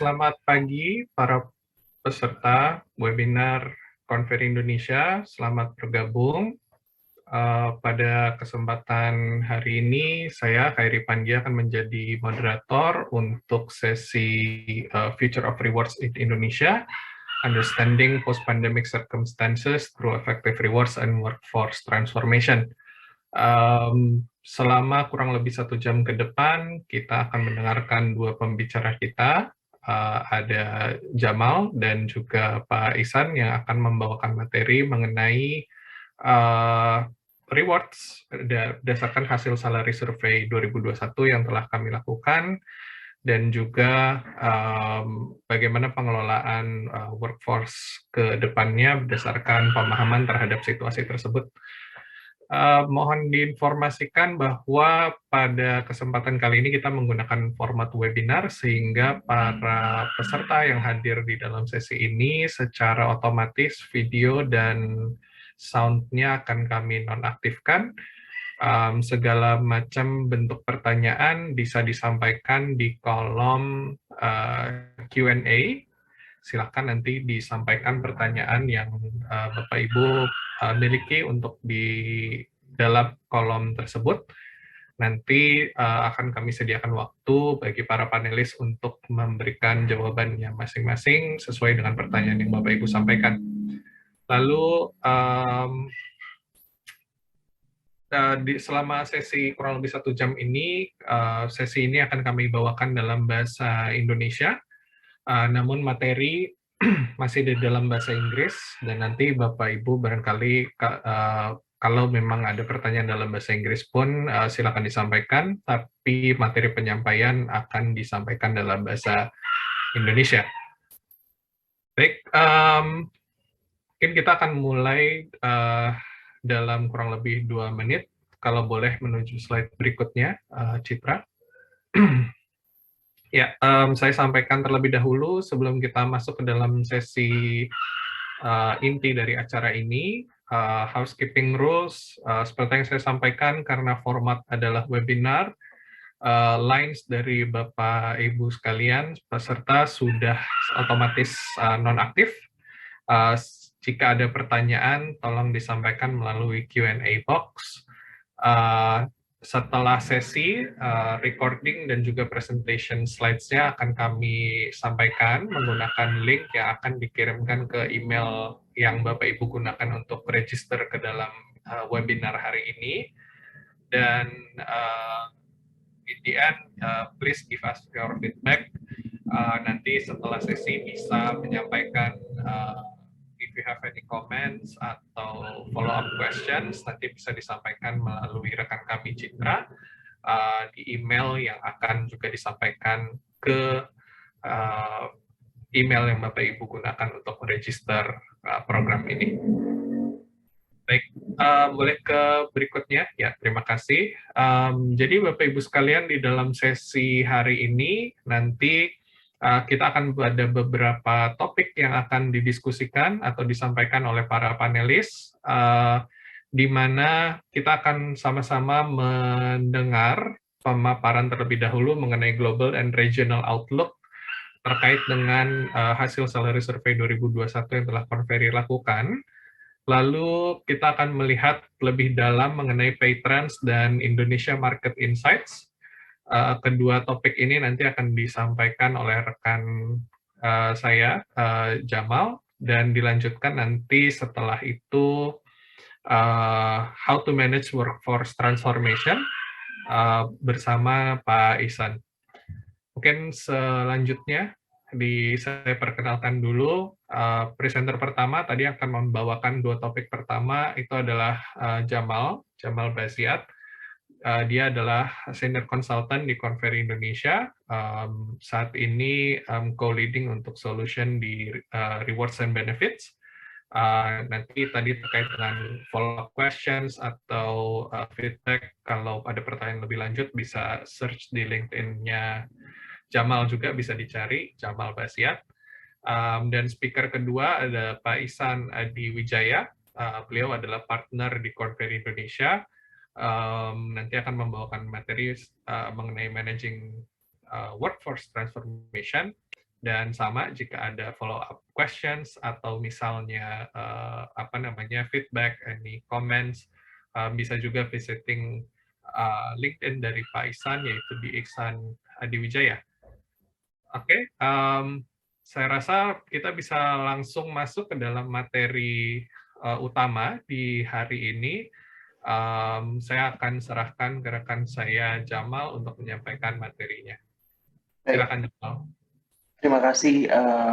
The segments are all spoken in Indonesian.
Selamat pagi para peserta webinar Konferi Indonesia. Selamat bergabung. Pada kesempatan hari ini, saya, Khairi Pandya, akan menjadi moderator untuk sesi Future of Rewards in Indonesia, Understanding Post-Pandemic Circumstances Through Effective Rewards and Workforce Transformation. Selama kurang lebih 1 jam ke depan, kita akan mendengarkan dua pembicara kita, ada Jamal dan juga Pak Ihsan yang akan membawakan materi mengenai rewards berdasarkan hasil salary survey 2021 yang telah kami lakukan, dan juga bagaimana pengelolaan workforce ke depannya berdasarkan pemahaman terhadap situasi tersebut. Mohon diinformasikan bahwa pada kesempatan kali ini kita menggunakan format webinar sehingga para peserta yang hadir di dalam sesi ini secara otomatis video dan sound-nya akan kami nonaktifkan. Segala macam bentuk pertanyaan bisa disampaikan di kolom Q&A. Silakan nanti disampaikan pertanyaan yang Bapak Ibu miliki untuk di dalam kolom tersebut. Nanti akan kami sediakan waktu bagi para panelis untuk memberikan jawabannya masing-masing sesuai dengan pertanyaan yang Bapak Ibu sampaikan. Lalu selama sesi kurang lebih 1 jam ini, sesi ini akan kami bawakan dalam bahasa Indonesia, namun materi masih di dalam bahasa Inggris, dan nanti Bapak Ibu barangkali kalau memang ada pertanyaan dalam bahasa Inggris pun silakan disampaikan, tapi materi penyampaian akan disampaikan dalam bahasa Indonesia. Baik, mungkin kita akan mulai dalam kurang lebih 2 menit. Kalau boleh menuju slide berikutnya, Citra. Ya, saya sampaikan terlebih dahulu sebelum kita masuk ke dalam sesi inti dari acara ini, housekeeping rules, seperti yang saya sampaikan karena format adalah webinar, lines dari Bapak Ibu sekalian, peserta sudah otomatis nonaktif. Jika ada pertanyaan, tolong disampaikan melalui Q&A box. Setelah sesi, recording dan juga presentation slides-nya akan kami sampaikan menggunakan link yang akan dikirimkan ke email yang Bapak Ibu gunakan untuk register ke dalam webinar hari ini. Dan in the end, please give us your feedback. Nanti setelah sesi bisa menyampaikan if you have any comments atau follow-up questions, nanti bisa disampaikan melalui rekan kami Citra di email yang akan juga disampaikan ke email yang Bapak Ibu gunakan untuk meregister program ini. Baik, boleh ke berikutnya? Ya, terima kasih. Jadi Bapak Ibu sekalian, di dalam sesi hari ini nanti kita akan ada beberapa topik yang akan didiskusikan atau disampaikan oleh para panelis, di mana kita akan sama-sama mendengar pemaparan terlebih dahulu mengenai global and regional outlook terkait dengan hasil salary survey 2021 yang telah Konferi lakukan. Lalu kita akan melihat lebih dalam mengenai pay trends dan Indonesia Market Insights. Kedua topik ini nanti akan disampaikan oleh rekan saya, Jamal, dan dilanjutkan nanti setelah itu how to manage workforce transformation bersama Pak Ihsan. Mungkin selanjutnya saya perkenalkan dulu presenter pertama. Tadi akan membawakan dua topik pertama, itu adalah Jamal Basiat. Dia adalah senior consultant di Konferi Indonesia. Saat ini co-leading untuk solution di rewards and benefits. Nanti tadi terkait dengan follow-up questions atau feedback, kalau ada pertanyaan lebih lanjut bisa search di LinkedIn-nya Jamal, juga bisa dicari, Jamal Basiat. Dan speaker kedua ada Pak Ihsan Adi Wijaya. Beliau adalah partner di Konferi Indonesia. Nanti akan membawakan materi mengenai managing workforce transformation. Dan sama jika ada follow up questions atau misalnya feedback, any comments, bisa juga visiting LinkedIn dari Pak Ihsan, yaitu di Ihsan Adiwijaya. Oke, saya rasa kita bisa langsung masuk ke dalam materi utama di hari ini. Saya akan serahkan ke rekan saya Jamal untuk menyampaikan materinya. Baik. Silakan Jamal. Terima kasih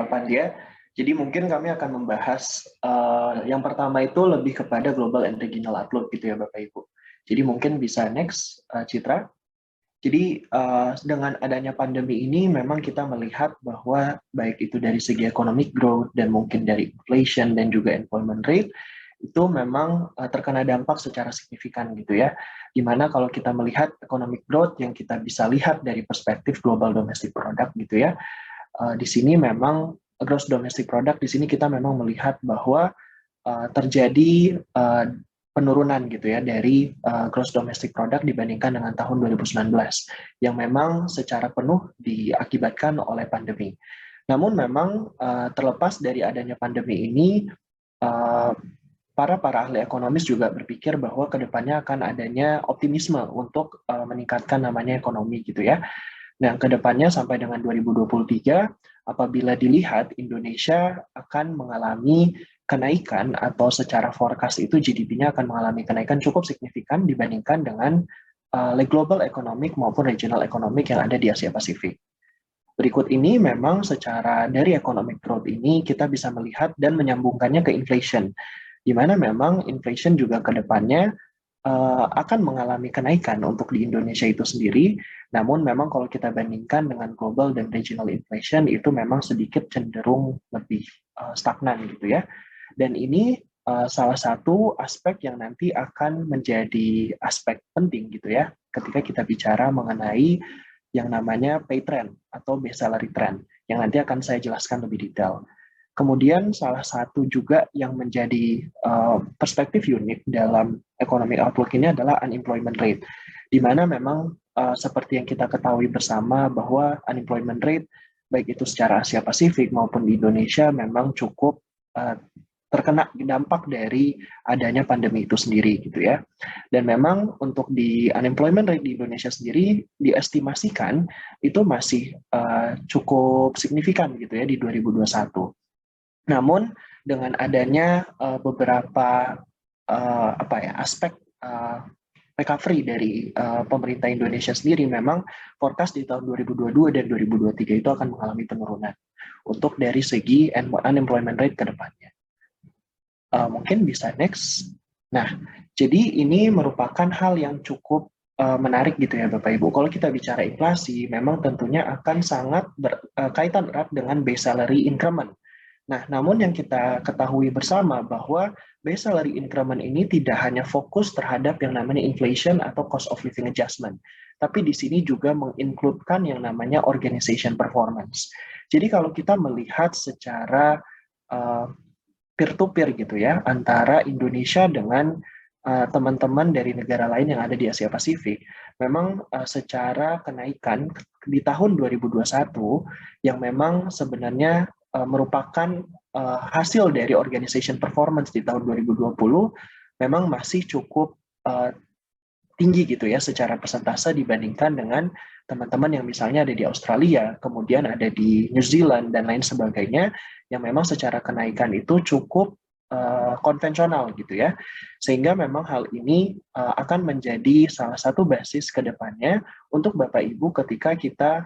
Pandya. Jadi mungkin kami akan membahas yang pertama itu lebih kepada global and regional outlook gitu ya Bapak Ibu. Jadi mungkin bisa next Citra. Jadi dengan adanya pandemi ini memang kita melihat bahwa baik itu dari segi economic growth dan mungkin dari inflation dan juga employment rate itu memang terkena dampak secara signifikan gitu ya. Dimana kalau kita melihat economic growth yang kita bisa lihat dari perspektif global domestic product gitu ya, di sini memang gross domestic product di sini kita memang melihat bahwa terjadi penurunan gitu ya dari gross domestic product dibandingkan dengan tahun 2019 yang memang secara penuh diakibatkan oleh pandemi. Namun memang terlepas dari adanya pandemi ini, para ahli ekonomis juga berpikir bahwa kedepannya akan adanya optimisme untuk meningkatkan namanya ekonomi gitu ya. Nah, kedepannya sampai dengan 2023, apabila dilihat Indonesia akan mengalami kenaikan atau secara forecast itu GDP-nya akan mengalami kenaikan cukup signifikan dibandingkan dengan global economic maupun regional economic yang ada di Asia Pasifik. Berikut ini memang secara dari economic growth ini kita bisa melihat dan menyambungkannya ke inflation, di mana memang inflation juga ke depannya akan mengalami kenaikan untuk di Indonesia itu sendiri, namun memang kalau kita bandingkan dengan global dan regional inflation itu memang sedikit cenderung lebih stagnan gitu ya. Dan ini salah satu aspek yang nanti akan menjadi aspek penting gitu ya ketika kita bicara mengenai yang namanya pay trend atau base salary trend yang nanti akan saya jelaskan lebih detail. Kemudian salah satu juga yang menjadi perspektif unik dalam economic outlook ini adalah unemployment rate, di mana memang seperti yang kita ketahui bersama bahwa unemployment rate baik itu secara Asia Pasifik maupun di Indonesia memang cukup terkena dampak dari adanya pandemi itu sendiri gitu ya. Dan memang untuk di unemployment rate di Indonesia sendiri diestimasikan itu masih cukup signifikan gitu ya di 2021. Namun dengan adanya beberapa aspek recovery dari pemerintah Indonesia sendiri, memang forecast di tahun 2022 dan 2023 itu akan mengalami penurunan untuk dari segi unemployment rate ke depannya. Mungkin bisa next. Nah, jadi ini merupakan hal yang cukup menarik gitu ya Bapak Ibu. Kalau kita bicara inflasi, memang tentunya akan sangat berkaitan erat dengan base salary increment. Nah, namun yang kita ketahui bersama bahwa base salary increment ini tidak hanya fokus terhadap yang namanya inflation atau cost of living adjustment, tapi di sini juga menginkludkan yang namanya organization performance. Jadi kalau kita melihat secara peer-to-peer gitu ya, antara Indonesia dengan teman-teman dari negara lain yang ada di Asia Pasifik, memang secara kenaikan di tahun 2021 yang memang sebenarnya merupakan hasil dari organization performance di tahun 2020 memang masih cukup tinggi gitu ya secara persentase dibandingkan dengan teman-teman yang misalnya ada di Australia, kemudian ada di New Zealand dan lain sebagainya yang memang secara kenaikan itu cukup konvensional gitu ya. Sehingga memang hal ini akan menjadi salah satu basis ke depannya untuk Bapak Ibu ketika kita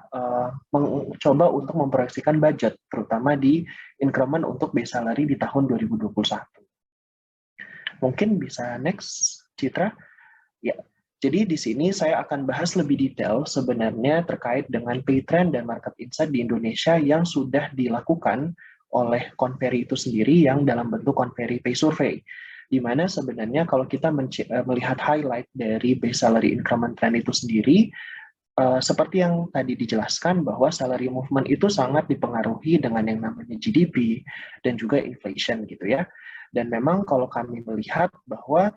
mencoba untuk memproyeksikan budget, terutama di increment untuk base salary di tahun 2021. Mungkin bisa next, Citra. Ya, jadi di sini saya akan bahas lebih detail sebenarnya terkait dengan pay trend dan market insight di Indonesia yang sudah dilakukan oleh Conferry itu sendiri yang dalam bentuk Conferry Pay Survey. Di mana sebenarnya kalau kita melihat highlight dari base salary increment trend itu sendiri, seperti yang tadi dijelaskan bahwa salary movement itu sangat dipengaruhi dengan yang namanya GDP dan juga inflation gitu ya. Dan memang kalau kami melihat bahwa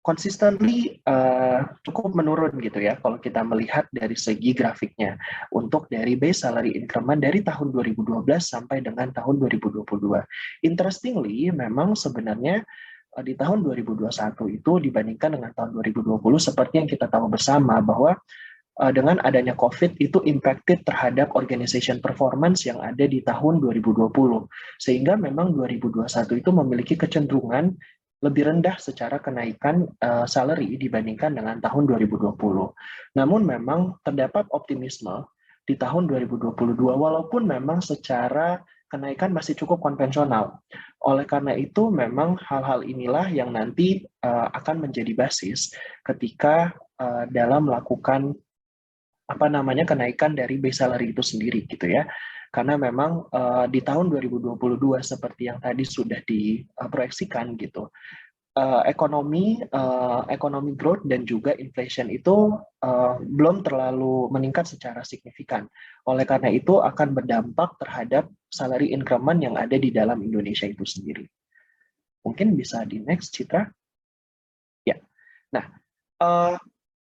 consistently cukup menurun gitu ya kalau kita melihat dari segi grafiknya untuk dari base salary increment dari tahun 2012 sampai dengan tahun 2022. Interestingly, memang sebenarnya di tahun 2021 itu dibandingkan dengan tahun 2020 seperti yang kita tahu bersama bahwa dengan adanya COVID itu impacted terhadap organization performance yang ada di tahun 2020. Sehingga memang 2021 itu memiliki kecenderungan lebih rendah secara kenaikan salary dibandingkan dengan tahun 2020. Namun memang terdapat optimisme di tahun 2022 walaupun memang secara kenaikan masih cukup konvensional. Oleh karena itu memang hal-hal inilah yang nanti akan menjadi basis ketika dalam melakukan kenaikan dari base salary itu sendiri gitu ya. Karena memang di tahun 2022 seperti yang tadi sudah diproyeksikan gitu, ekonomi growth dan juga inflation itu belum terlalu meningkat secara signifikan. Oleh karena itu akan berdampak terhadap salary increment yang ada di dalam Indonesia itu sendiri. Mungkin bisa di next Citra. Ya. Nah,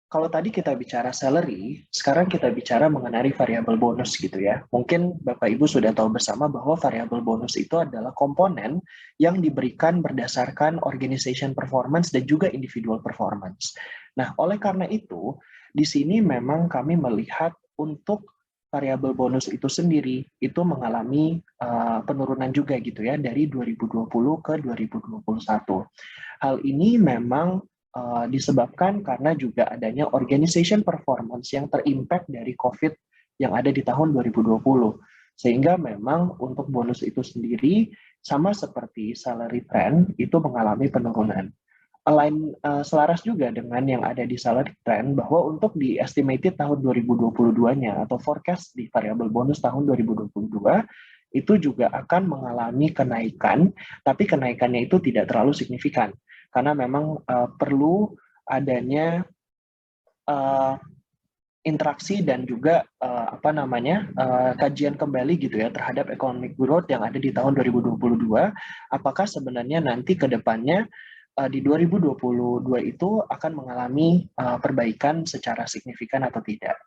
kalau tadi kita bicara salary, sekarang kita bicara mengenai variabel bonus gitu ya. Mungkin Bapak Ibu sudah tahu bersama bahwa variabel bonus itu adalah komponen yang diberikan berdasarkan organization performance dan juga individual performance. Nah, oleh karena itu, di sini memang kami melihat untuk variabel bonus itu sendiri itu mengalami penurunan juga gitu ya dari 2020 ke 2021. Hal ini memang disebabkan karena juga adanya organization performance yang terimpact dari COVID yang ada di tahun 2020. Sehingga memang untuk bonus itu sendiri, sama seperti salary trend, itu mengalami penurunan. Selaras juga dengan yang ada di salary trend, bahwa untuk di estimated tahun 2022-nya, atau forecast di variable bonus tahun 2022, itu juga akan mengalami kenaikan, tapi kenaikannya itu tidak terlalu signifikan karena memang perlu adanya interaksi dan juga kajian kembali gitu ya terhadap economic growth yang ada di tahun 2022. Apakah sebenarnya nanti ke depannya di 2022 itu akan mengalami perbaikan secara signifikan atau tidak.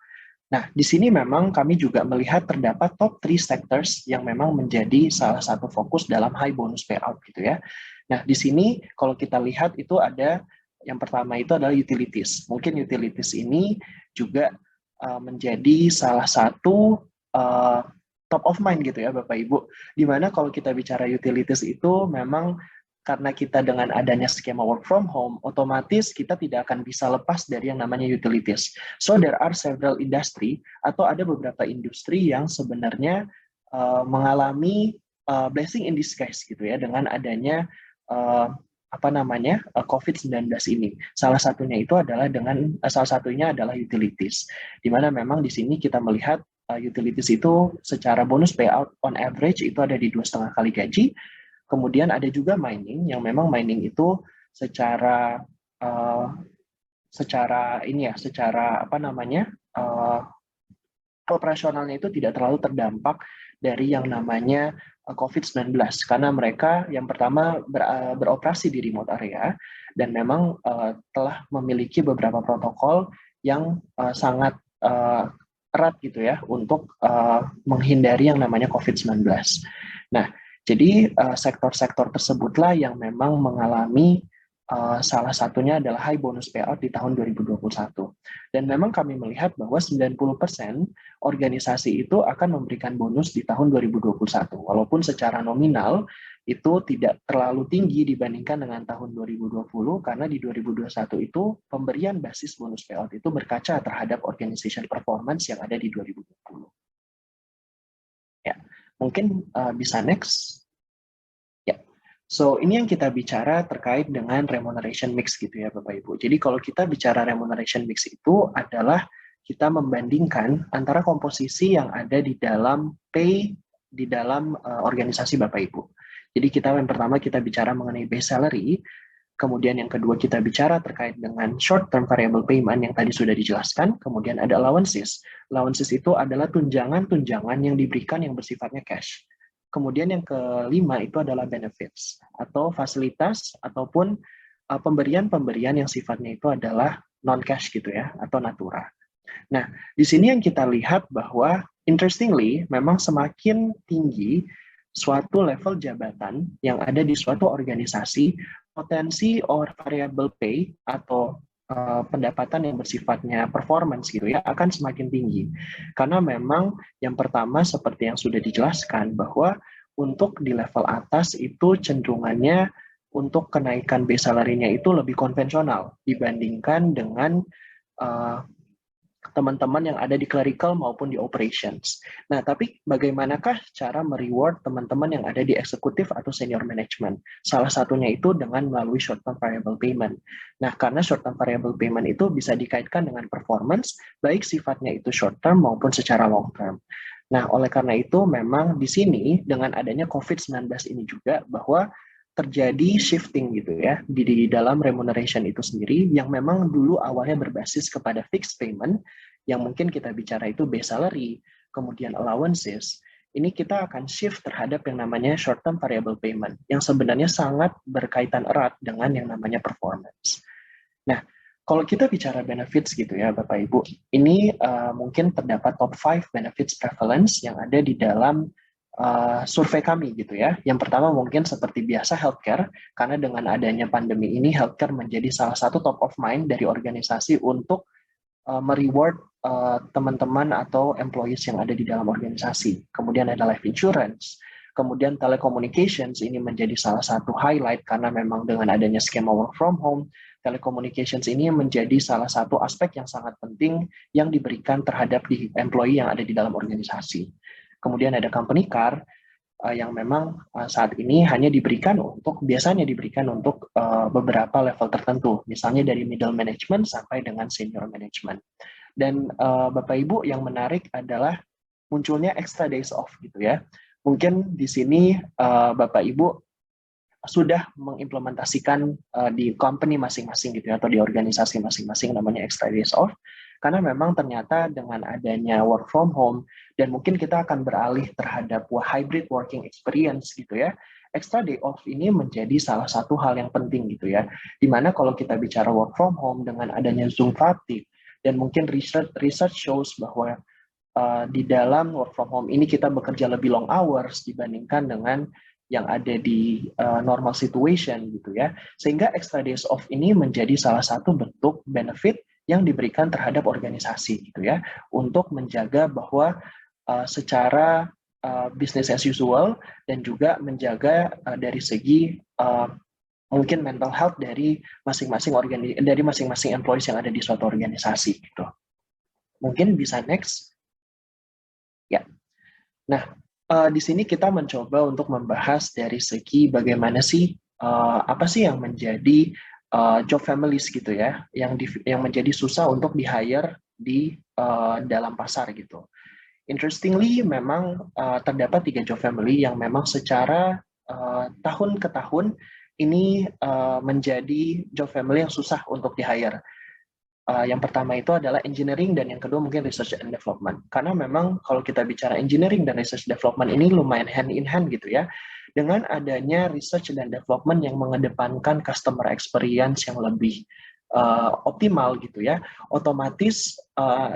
Nah, di sini memang kami juga melihat terdapat top 3 sectors yang memang menjadi salah satu fokus dalam high bonus payout gitu ya. Nah, di sini kalau kita lihat itu ada yang pertama itu adalah utilities. Mungkin utilities ini juga menjadi salah satu top of mind gitu ya Bapak Ibu. Dimana kalau kita bicara utilities itu memang karena kita dengan adanya skema work from home, otomatis kita tidak akan bisa lepas dari yang namanya utilities. So there are several industry atau ada beberapa industri yang sebenarnya mengalami blessing in disguise gitu ya dengan adanya COVID-19 ini. Salah satunya adalah utilities. Di mana memang di sini kita melihat utilities itu secara bonus payout on average itu ada di 2,5 kali gaji. Kemudian ada juga mining, yang memang mining itu secara operasionalnya itu tidak terlalu terdampak dari yang namanya COVID-19 karena mereka yang pertama beroperasi di remote area dan memang telah memiliki beberapa protokol yang sangat erat gitu ya untuk menghindari yang namanya COVID-19. Nah, jadi sektor-sektor tersebutlah yang memang mengalami salah satunya adalah high bonus payout di tahun 2021. Dan memang kami melihat bahwa 90% organisasi itu akan memberikan bonus di tahun 2021. Walaupun secara nominal itu tidak terlalu tinggi dibandingkan dengan tahun 2020, karena di 2021 itu pemberian basis bonus payout itu berkaca terhadap organization performance yang ada di 2020. Ya, mungkin bisa next. So, ini yang kita bicara terkait dengan remuneration mix gitu ya Bapak Ibu. Jadi kalau kita bicara remuneration mix itu adalah kita membandingkan antara komposisi yang ada di dalam pay di dalam organisasi Bapak Ibu. Jadi yang pertama kita bicara mengenai base salary, kemudian yang kedua kita bicara terkait dengan short term variable payment yang tadi sudah dijelaskan, kemudian ada allowances. Allowances itu adalah tunjangan-tunjangan yang diberikan yang bersifatnya cash. Kemudian yang kelima itu adalah benefits atau fasilitas ataupun pemberian-pemberian yang sifatnya itu adalah non-cash gitu ya, atau natura. Nah, di sini yang kita lihat bahwa interestingly, memang semakin tinggi suatu level jabatan yang ada di suatu organisasi, potensi or variable pay atau pendapatan yang bersifatnya performance gitu ya akan semakin tinggi. Karena memang yang pertama seperti yang sudah dijelaskan bahwa untuk di level atas itu cenderungannya untuk kenaikan base salary-nya itu lebih konvensional dibandingkan dengan uh, teman-teman yang ada di clerical maupun di operations. Nah, tapi bagaimanakah cara mereward teman-teman yang ada di eksekutif atau senior management? Salah satunya itu dengan melalui short term variable payment. Nah, karena short term variable payment itu bisa dikaitkan dengan performance, baik sifatnya itu short term maupun secara long term. Nah, oleh karena itu memang di sini dengan adanya COVID-19 ini juga bahwa terjadi shifting gitu ya di dalam remuneration itu sendiri yang memang dulu awalnya berbasis kepada fixed payment yang mungkin kita bicara itu base salary, kemudian allowances. Ini kita akan shift terhadap yang namanya short term variable payment yang sebenarnya sangat berkaitan erat dengan yang namanya performance. Nah, kalau kita bicara benefits gitu ya Bapak Ibu, ini mungkin terdapat top 5 benefits prevalence yang ada di dalam survei kami gitu ya. Yang pertama mungkin seperti biasa healthcare, karena dengan adanya pandemi ini healthcare menjadi salah satu top of mind dari organisasi untuk mereward teman-teman atau employees yang ada di dalam organisasi. Kemudian ada life insurance, kemudian telecommunications ini menjadi salah satu highlight karena memang dengan adanya skema work from home, telecommunications ini menjadi salah satu aspek yang sangat penting yang diberikan terhadap di employee yang ada di dalam organisasi. Kemudian ada company car yang memang saat ini hanya biasanya diberikan untuk beberapa level tertentu, misalnya dari middle management sampai dengan senior management. Dan Bapak Ibu yang menarik adalah munculnya extra days off gitu ya. Mungkin di sini Bapak Ibu sudah mengimplementasikan di company masing-masing gitu ya, atau di organisasi masing-masing namanya extra days off, karena memang ternyata dengan adanya work from home dan mungkin kita akan beralih terhadap hybrid working experience gitu ya, extra day off ini menjadi salah satu hal yang penting gitu ya, dimana kalau kita bicara work from home dengan adanya Zoom fatigue dan mungkin research shows bahwa di dalam work from home ini kita bekerja lebih long hours dibandingkan dengan yang ada di normal situation gitu ya, sehingga extra days off ini menjadi salah satu bentuk benefit yang diberikan terhadap organisasi gitu ya, untuk menjaga bahwa secara business as usual dan juga menjaga dari segi mungkin mental health dari masing-masing employees yang ada di suatu organisasi gitu. Mungkin bisa next ya. Nah, di sini kita mencoba untuk membahas dari segi bagaimana sih apa sih yang menjadi job families gitu ya, yang menjadi susah untuk di-hire di dalam pasar gitu. Interestingly, memang terdapat 3 job family yang memang secara tahun ke tahun ini menjadi job family yang susah untuk di-hire. Yang pertama itu adalah engineering dan yang kedua mungkin research and development. Karena memang kalau kita bicara engineering dan research development ini lumayan hand in hand gitu ya. Dengan adanya research dan development yang mengedepankan customer experience yang lebih optimal gitu ya, otomatis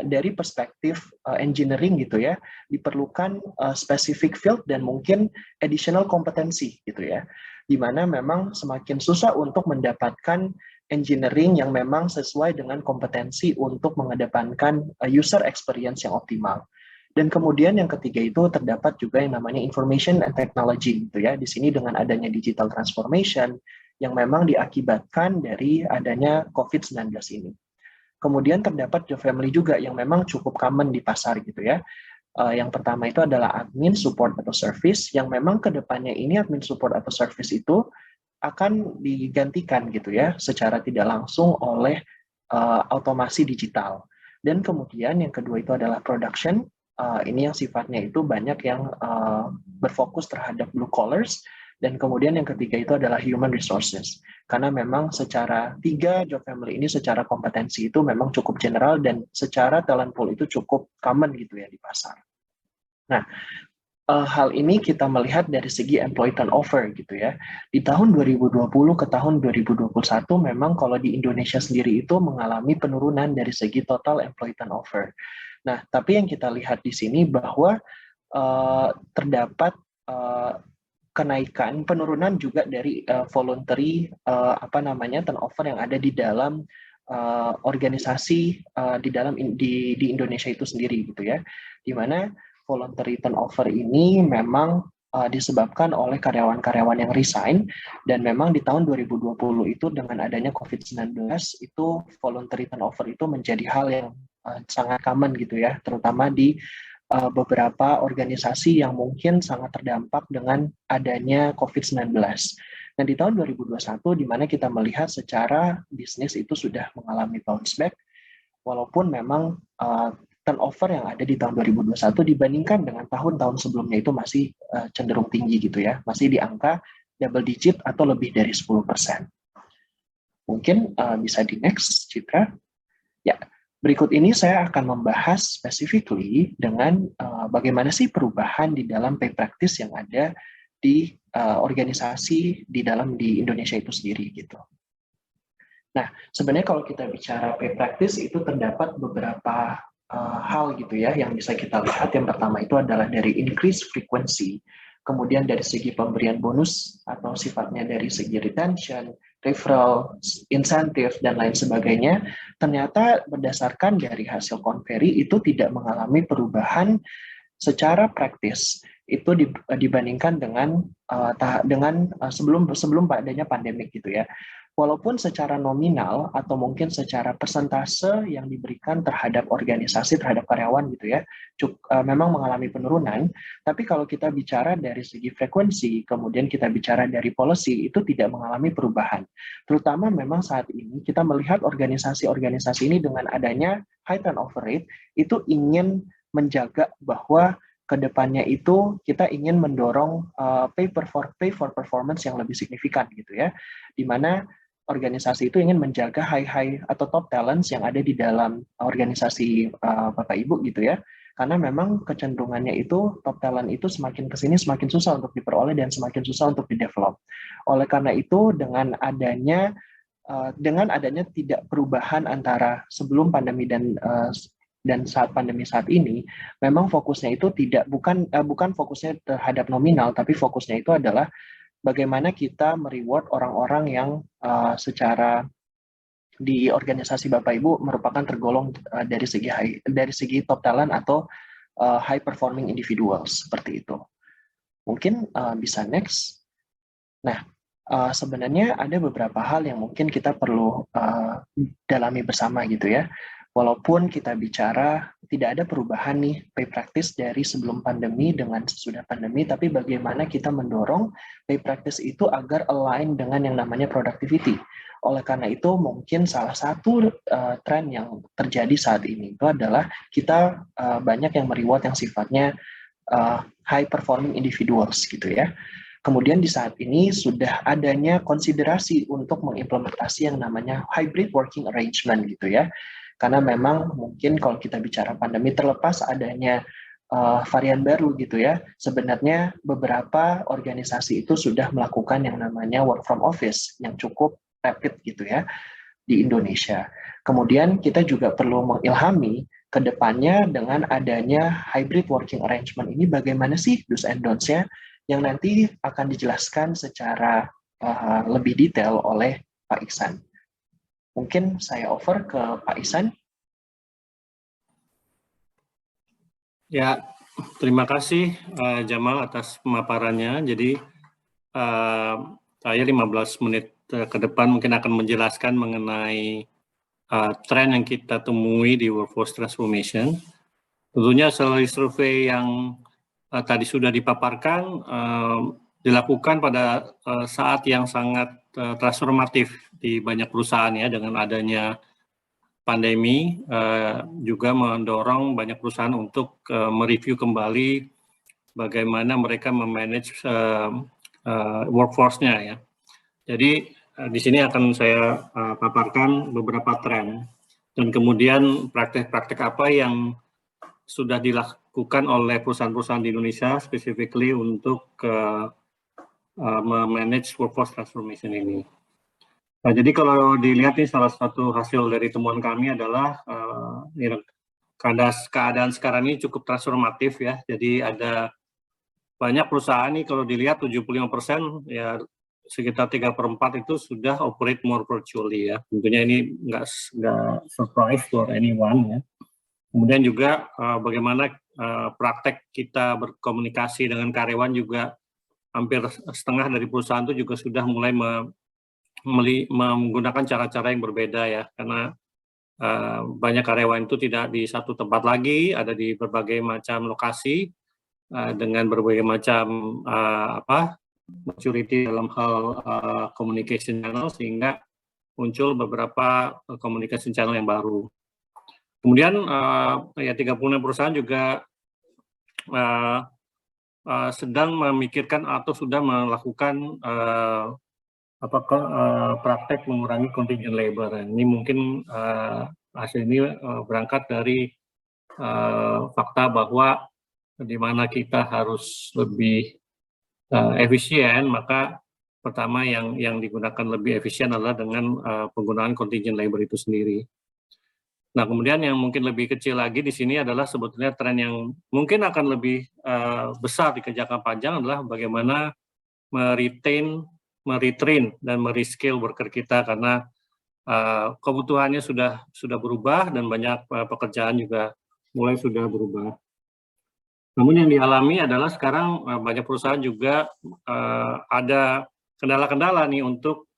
dari perspektif engineering gitu ya, diperlukan specific field dan mungkin additional kompetensi gitu ya, di mana memang semakin susah untuk mendapatkan engineering yang memang sesuai dengan kompetensi untuk mengedepankan user experience yang optimal. Dan kemudian yang ketiga itu terdapat juga yang namanya information and technology gitu ya. Di sini dengan adanya digital transformation yang memang diakibatkan dari adanya COVID-19 ini. Kemudian terdapat job family juga yang memang cukup common di pasar gitu ya. Yang pertama itu adalah admin support atau service yang memang kedepannya ini admin support atau service itu akan digantikan gitu ya secara tidak langsung oleh otomasi digital. Dan kemudian yang kedua itu adalah production. Ini yang sifatnya itu banyak yang berfokus terhadap blue collars. Dan kemudian yang ketiga itu adalah human resources. Karena memang secara 3 job family ini secara kompetensi itu memang cukup general dan secara talent pool itu cukup common gitu ya di pasar. Nah, hal ini kita melihat dari segi employee turnover gitu ya. Di tahun 2020 ke tahun 2021 memang kalau di Indonesia sendiri itu mengalami penurunan dari segi total employee turnover. Nah, tapi yang kita lihat di sini bahwa terdapat kenaikan penurunan juga dari voluntary turnover yang ada di dalam organisasi di Indonesia itu sendiri gitu ya, di mana voluntary turnover ini memang disebabkan oleh karyawan-karyawan yang resign, dan memang di tahun 2020 itu dengan adanya COVID-19 itu voluntary turnover itu menjadi hal yang sangat common gitu ya, terutama di beberapa organisasi yang mungkin sangat terdampak dengan adanya COVID-19. Dan di tahun 2021, di mana kita melihat secara bisnis itu sudah mengalami bounce back, walaupun memang turnover yang ada di tahun 2021 dibandingkan dengan tahun-tahun sebelumnya itu masih cenderung tinggi gitu ya, masih di angka double digit atau lebih dari 10%. Mungkin bisa di next, Citra. Ya, berikut ini saya akan membahas specifically dengan bagaimana sih perubahan di dalam pay practice yang ada di organisasi di Indonesia itu sendiri gitu. Nah, sebenarnya kalau kita bicara pay practice itu terdapat beberapa hal gitu ya yang bisa kita lihat. Yang pertama itu adalah dari increase frequency, kemudian dari segi pemberian bonus atau sifatnya dari segi retention, referral, insentif, dan lain sebagainya, ternyata berdasarkan dari hasil konveri itu tidak mengalami perubahan secara praktis itu dibandingkan dengan sebelum adanya pandemik gitu ya. Walaupun secara nominal atau mungkin secara persentase yang diberikan terhadap organisasi, terhadap karyawan gitu ya, memang mengalami penurunan, tapi kalau kita bicara dari segi frekuensi, kemudian kita bicara dari policy, itu tidak mengalami perubahan. Terutama memang saat ini kita melihat organisasi-organisasi ini dengan adanya high turnover rate, itu ingin menjaga bahwa kedepannya itu kita ingin mendorong pay for performance yang lebih signifikan gitu ya, di mana organisasi itu ingin menjaga high atau top talents yang ada di dalam organisasi Bapak Ibu gitu ya, karena memang kecenderungannya itu top talent itu semakin kesini semakin susah untuk diperoleh dan semakin susah untuk didevelop. Oleh karena itu dengan adanya tidak perubahan antara sebelum pandemi dan saat pandemi saat ini, memang fokusnya itu bukan fokusnya terhadap nominal, tapi fokusnya itu adalah bagaimana kita mereward orang-orang yang secara di organisasi Bapak Ibu merupakan tergolong dari segi top talent atau high performing individuals seperti itu. Mungkin bisa next. Nah, sebenarnya ada beberapa hal yang mungkin kita perlu dalami bersama gitu ya. Walaupun kita bicara tidak ada perubahan nih pay practice dari sebelum pandemi dengan sesudah pandemi, tapi bagaimana kita mendorong pay practice itu agar align dengan yang namanya productivity. Oleh karena itu mungkin salah satu tren yang terjadi saat ini itu adalah kita banyak yang mereward yang sifatnya high performing individuals gitu ya. Kemudian di saat ini sudah adanya konsiderasi untuk mengimplementasi yang namanya hybrid working arrangement gitu ya. Karena memang mungkin kalau kita bicara pandemi, terlepas adanya varian baru gitu ya, sebenarnya beberapa organisasi itu sudah melakukan yang namanya work from office yang cukup rapid gitu ya di Indonesia. Kemudian kita juga perlu mengilhami ke depannya dengan adanya hybrid working arrangement ini bagaimana sih do's and don'ts-nya yang nanti akan dijelaskan secara lebih detail oleh Pak Iksan. Mungkin saya over ke Pak Iksan. Ya, terima kasih Jamal atas pemaparannya. Jadi saya 15 menit ke depan mungkin akan menjelaskan mengenai tren yang kita temui di workforce transformation. Tentunya survei yang tadi sudah dipaparkan dilakukan pada saat yang sangat transformatif di banyak perusahaan ya, dengan adanya pandemi juga mendorong banyak perusahaan untuk mereview kembali bagaimana mereka memanage workforce-nya ya. Jadi di sini akan saya paparkan beberapa tren dan kemudian praktek-praktek apa yang sudah dilakukan oleh perusahaan-perusahaan di Indonesia specifically untuk memanage workforce transformation ini. Nah, jadi kalau dilihat nih salah satu hasil dari temuan kami adalah keadaan sekarang ini cukup transformatif ya. Jadi ada banyak perusahaan nih kalau dilihat 75% ya sekitar 3/4 itu sudah operate more virtually ya. Tentunya ini nggak surprise for anyone ya. Kemudian juga bagaimana praktek kita berkomunikasi dengan karyawan juga hampir setengah dari perusahaan itu juga sudah mulai menggunakan cara-cara yang berbeda ya, karena banyak karyawan itu tidak di satu tempat lagi, ada di berbagai macam lokasi dengan berbagai macam maturity dalam hal communication channel, sehingga muncul beberapa communication channel yang baru. Kemudian ya 36 perusahaan juga sedang memikirkan atau sudah melakukan praktek mengurangi contingent labor. Ini mungkin hasil ini berangkat dari fakta bahwa di mana kita harus lebih efisien, maka pertama yang digunakan lebih efisien adalah dengan penggunaan contingent labor itu sendiri. Nah, kemudian yang mungkin lebih kecil lagi di sini adalah sebetulnya tren yang mungkin akan lebih besar di jangka panjang adalah bagaimana meretrain, dan mereskill worker kita, karena kebutuhannya sudah berubah dan banyak pekerjaan juga mulai sudah berubah. Namun yang dialami adalah sekarang banyak perusahaan juga ada kendala-kendala nih untuk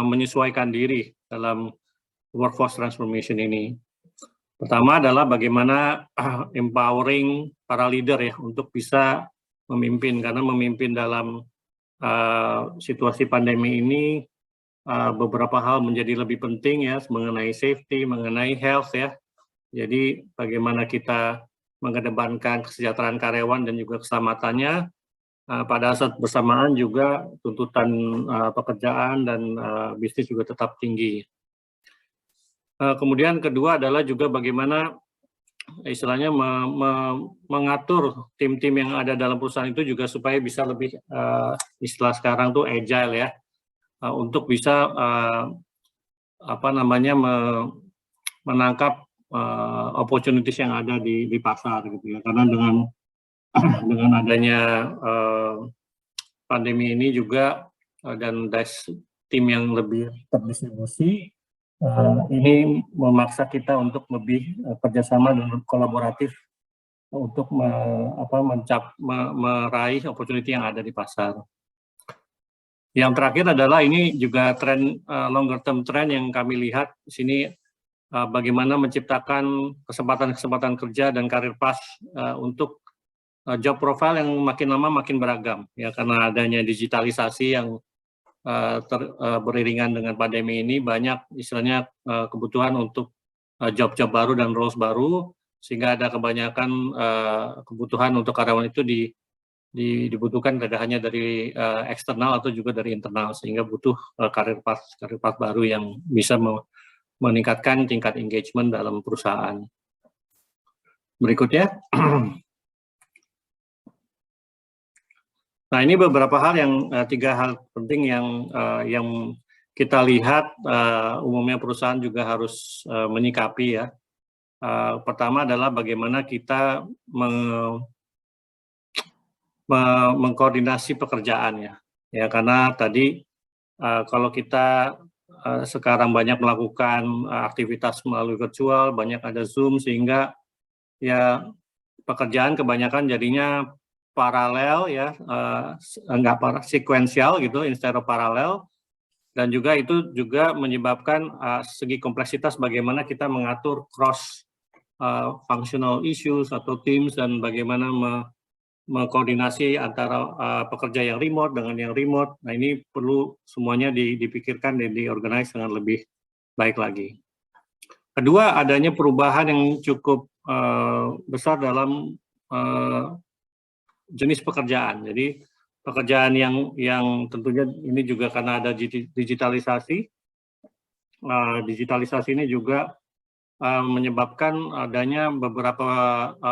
menyesuaikan diri dalam workforce transformation ini. Pertama adalah bagaimana empowering para leader ya untuk bisa memimpin, karena memimpin dalam situasi pandemi ini beberapa hal menjadi lebih penting ya, mengenai safety, mengenai health ya. Jadi bagaimana kita mengedepankan kesejahteraan karyawan dan juga keselamatannya, pada saat bersamaan juga tuntutan pekerjaan dan bisnis juga tetap tinggi. Kemudian kedua adalah juga bagaimana istilahnya mengatur tim-tim yang ada dalam perusahaan itu juga supaya bisa lebih istilah sekarang tuh agile ya, untuk bisa menangkap opportunities yang ada di pasar gitu ya. Karena dengan adanya pandemi ini juga dan tim yang lebih terdistribusi, ini memaksa kita untuk lebih kerjasama dan kolaboratif untuk meraih opportunity yang ada di pasar. Yang terakhir adalah ini juga tren longer term trend yang kami lihat di sini, bagaimana menciptakan kesempatan-kesempatan kerja dan karir path untuk job profile yang makin lama makin beragam ya, karena adanya digitalisasi yang beriringan dengan pandemi ini, banyak istilahnya kebutuhan untuk job-job baru dan roles baru, sehingga ada kebanyakan kebutuhan untuk karyawan itu dibutuhkan tidak hanya dari eksternal atau juga dari internal, sehingga butuh karir path baru yang bisa meningkatkan tingkat engagement dalam perusahaan. Berikutnya. Nah, ini beberapa hal yang 3 hal penting yang kita lihat umumnya perusahaan juga harus menyikapi ya. Pertama adalah bagaimana kita mengkoordinasi pekerjaan ya, karena tadi kalau kita sekarang banyak melakukan aktivitas melalui virtual, banyak ada Zoom, sehingga ya pekerjaan kebanyakan jadinya paralel ya, sekuensial gitu, instead of paralel, dan juga itu juga menyebabkan segi kompleksitas bagaimana kita mengatur cross functional issues atau teams, dan bagaimana mengkoordinasi antara pekerja yang remote dengan yang remote. Nah, ini perlu semuanya dipikirkan dan diorganize dengan lebih baik lagi. Kedua, adanya perubahan yang cukup besar dalam jenis pekerjaan. Jadi pekerjaan yang tentunya ini juga karena ada digitalisasi. Digitalisasi ini juga menyebabkan adanya beberapa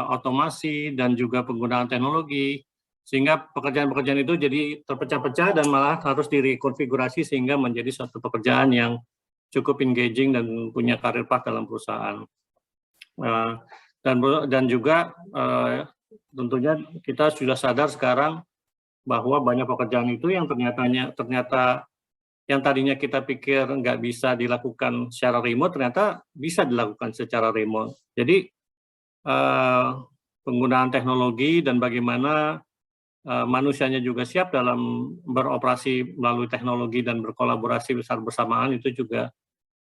otomasi dan juga penggunaan teknologi, sehingga pekerjaan-pekerjaan itu jadi terpecah-pecah dan malah harus direkonfigurasi sehingga menjadi suatu pekerjaan yang cukup engaging dan punya karir path dalam perusahaan. Dan juga tentunya kita sudah sadar sekarang bahwa banyak pekerjaan itu yang ternyata yang tadinya kita pikir nggak bisa dilakukan secara remote, ternyata bisa dilakukan secara remote. Jadi penggunaan teknologi dan bagaimana manusianya juga siap dalam beroperasi melalui teknologi dan berkolaborasi besar bersamaan itu juga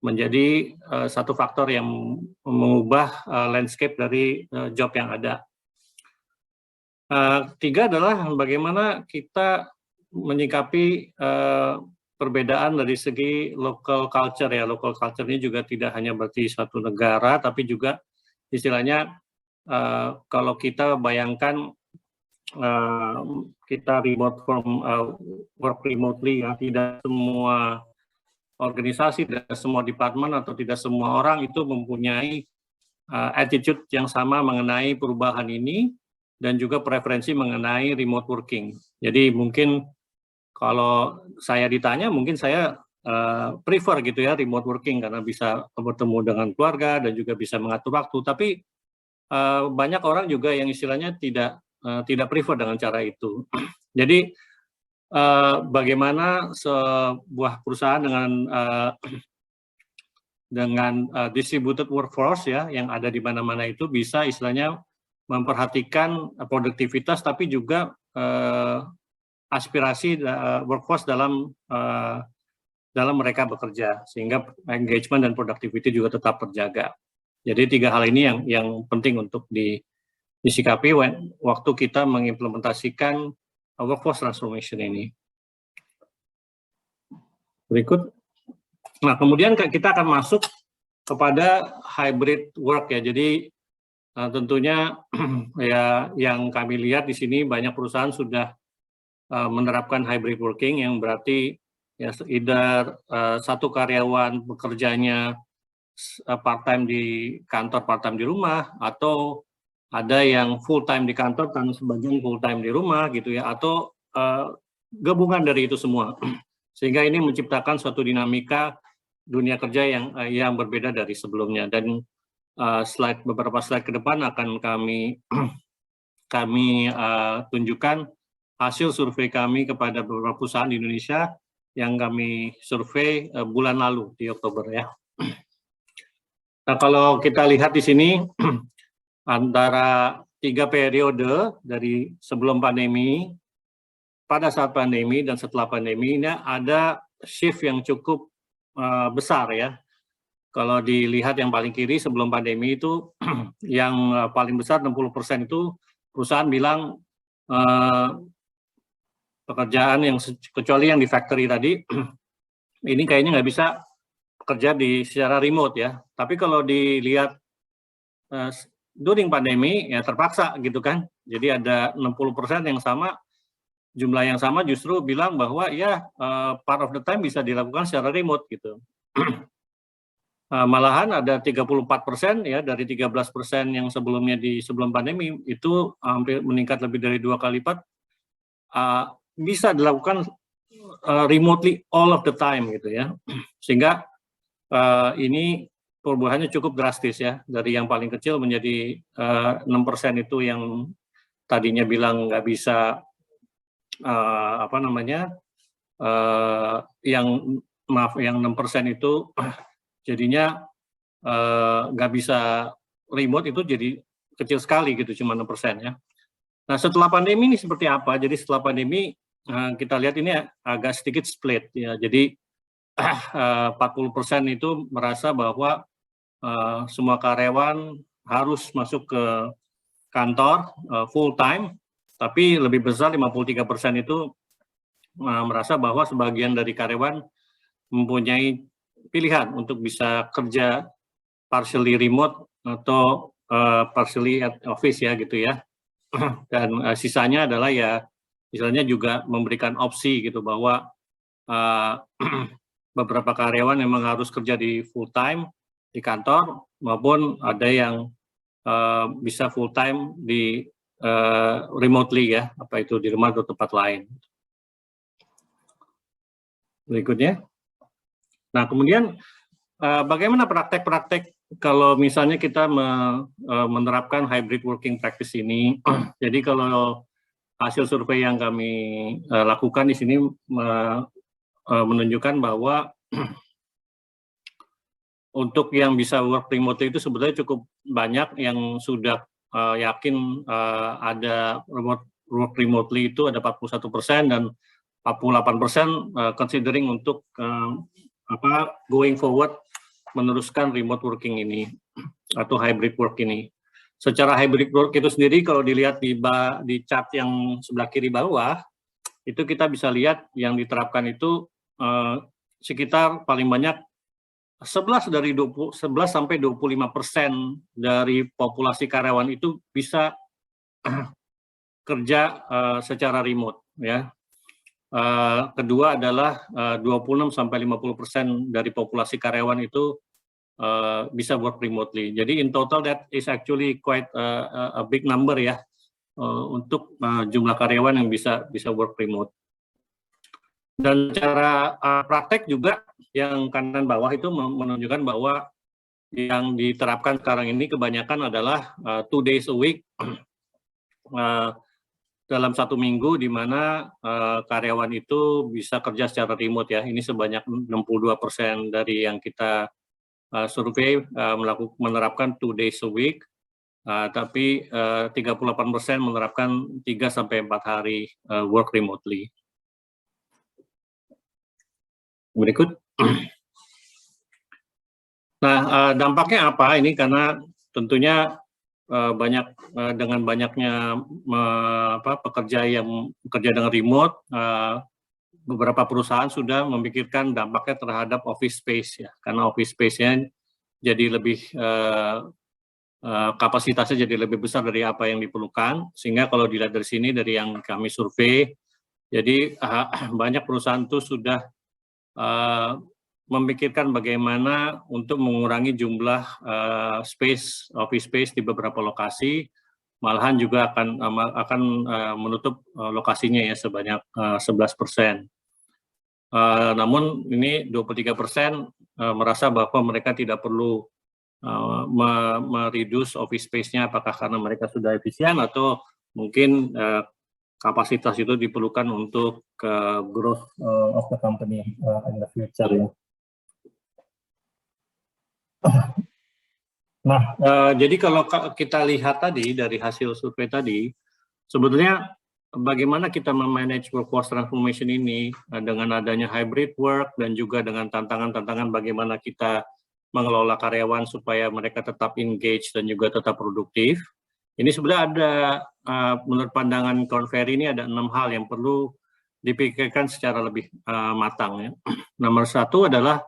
menjadi satu faktor yang mengubah landscape dari job yang ada. Tiga adalah bagaimana kita menyikapi perbedaan dari segi local culture ya. Local culture ini juga tidak hanya berarti suatu negara, tapi juga istilahnya kalau kita bayangkan kita remote from work remotely ya, tidak semua organisasi, tidak semua departemen atau tidak semua orang itu mempunyai attitude yang sama mengenai perubahan ini dan juga preferensi mengenai remote working. Jadi mungkin kalau saya ditanya, mungkin saya prefer gitu ya remote working karena bisa bertemu dengan keluarga dan juga bisa mengatur waktu. Tapi banyak orang juga yang istilahnya tidak prefer dengan cara itu. Jadi bagaimana sebuah perusahaan dengan distributed workforce ya yang ada di mana-mana itu bisa istilahnya memperhatikan produktivitas tapi juga aspirasi workforce dalam mereka bekerja sehingga engagement dan productivity juga tetap terjaga. Jadi tiga hal ini yang penting untuk disikapi waktu kita mengimplementasikan workforce transformation ini. Berikut. Nah, kemudian kita akan masuk kepada hybrid work ya. Jadi tentunya ya yang kami lihat di sini banyak perusahaan sudah menerapkan hybrid working yang berarti ya either satu karyawan bekerjanya part-time di kantor, part-time di rumah, atau ada yang full-time di kantor dan sebagian full-time di rumah gitu ya, atau gabungan dari itu semua. Sehingga ini menciptakan suatu dinamika dunia kerja yang berbeda dari sebelumnya. Dan beberapa slide ke depan akan kami tunjukkan hasil survei kami kepada beberapa perusahaan di Indonesia yang kami survei bulan lalu di Oktober ya. Nah, kalau kita lihat di sini antara 3 periode dari sebelum pandemi, pada saat pandemi dan setelah pandemi ini ada shift yang cukup besar ya. Kalau dilihat yang paling kiri sebelum pandemi itu yang paling besar 60% itu perusahaan bilang pekerjaan yang kecuali yang di factory tadi ini kayaknya nggak bisa kerja secara remote ya. Tapi kalau dilihat during pandemi ya terpaksa gitu kan. Jadi ada 60% yang sama, jumlah yang sama justru bilang bahwa ya part of the time bisa dilakukan secara remote gitu. Malahan ada 34% ya dari 13% yang sebelumnya sebelum pandemi itu hampir meningkat lebih dari 2 kali lipat. Bisa dilakukan remotely all of the time gitu ya, sehingga ini perubahannya cukup drastis ya, dari yang paling kecil menjadi 6% itu yang tadinya bilang nggak bisa yang 6% itu jadinya nggak bisa remote itu jadi kecil sekali gitu, cuma 6% ya. Nah setelah pandemi ini seperti apa? Jadi setelah pandemi kita lihat ini agak sedikit split ya. Jadi 40% itu merasa bahwa semua karyawan harus masuk ke kantor full time, tapi lebih besar 53% itu merasa bahwa sebagian dari karyawan mempunyai pilihan untuk bisa kerja partially remote atau partially at office ya gitu ya. Dan sisanya adalah ya misalnya juga memberikan opsi gitu bahwa beberapa karyawan memang harus kerja di full time di kantor, maupun ada yang bisa full time di remotely ya, apa itu di rumah atau tempat lain. Berikutnya. Nah, kemudian bagaimana praktek-praktek kalau misalnya kita menerapkan hybrid working practice ini? Jadi kalau hasil survei yang kami lakukan di sini menunjukkan bahwa untuk yang bisa work remotely itu sebetulnya cukup banyak yang sudah yakin ada work remotely itu ada 41% dan 48% considering untuk going forward meneruskan remote working ini atau hybrid work ini. Secara hybrid work itu sendiri kalau dilihat di chart yang sebelah kiri bawah itu kita bisa lihat yang diterapkan itu sekitar paling banyak 11 sampai 25% dari populasi karyawan itu bisa kerja secara remote ya. Kedua adalah 26 sampai 50% dari populasi karyawan itu bisa work remotely. Jadi in total that is actually quite a big number ya untuk jumlah karyawan yang bisa work remote. Dan cara praktek juga yang kanan bawah itu menunjukkan bahwa yang diterapkan sekarang ini kebanyakan adalah 2 days a week dalam 1 minggu, di mana karyawan itu bisa kerja secara remote ya. Ini sebanyak 62% dari yang kita survei menerapkan 2 days a week, tapi 38% menerapkan 3 sampai 4 hari work remotely. Berikut. Nah, dampaknya apa ini? Karena tentunya dengan banyaknya pekerja yang bekerja dengan remote, beberapa perusahaan sudah memikirkan dampaknya terhadap office space ya, karena office space-nya jadi lebih kapasitasnya jadi lebih besar dari apa yang diperlukan, sehingga kalau dilihat dari sini dari yang kami survei, jadi banyak perusahaan itu sudah memikirkan bagaimana untuk mengurangi jumlah office space di beberapa lokasi, malahan juga akan menutup lokasinya ya sebanyak 11%. Namun ini 23% merasa bahwa mereka tidak perlu mereduce office space-nya, apakah karena mereka sudah efisien atau mungkin kapasitas itu diperlukan untuk growth of the company in the future ya. Nah, jadi kalau kita lihat tadi dari hasil survei tadi, sebetulnya bagaimana kita memanage workforce transformation ini dengan adanya hybrid work dan juga dengan tantangan-tantangan bagaimana kita mengelola karyawan supaya mereka tetap engage dan juga tetap produktif. Ini sebenarnya ada, menurut pandangan Korn Ferry ini ada 6 hal yang perlu dipikirkan secara lebih matang ya. Nomor 1 adalah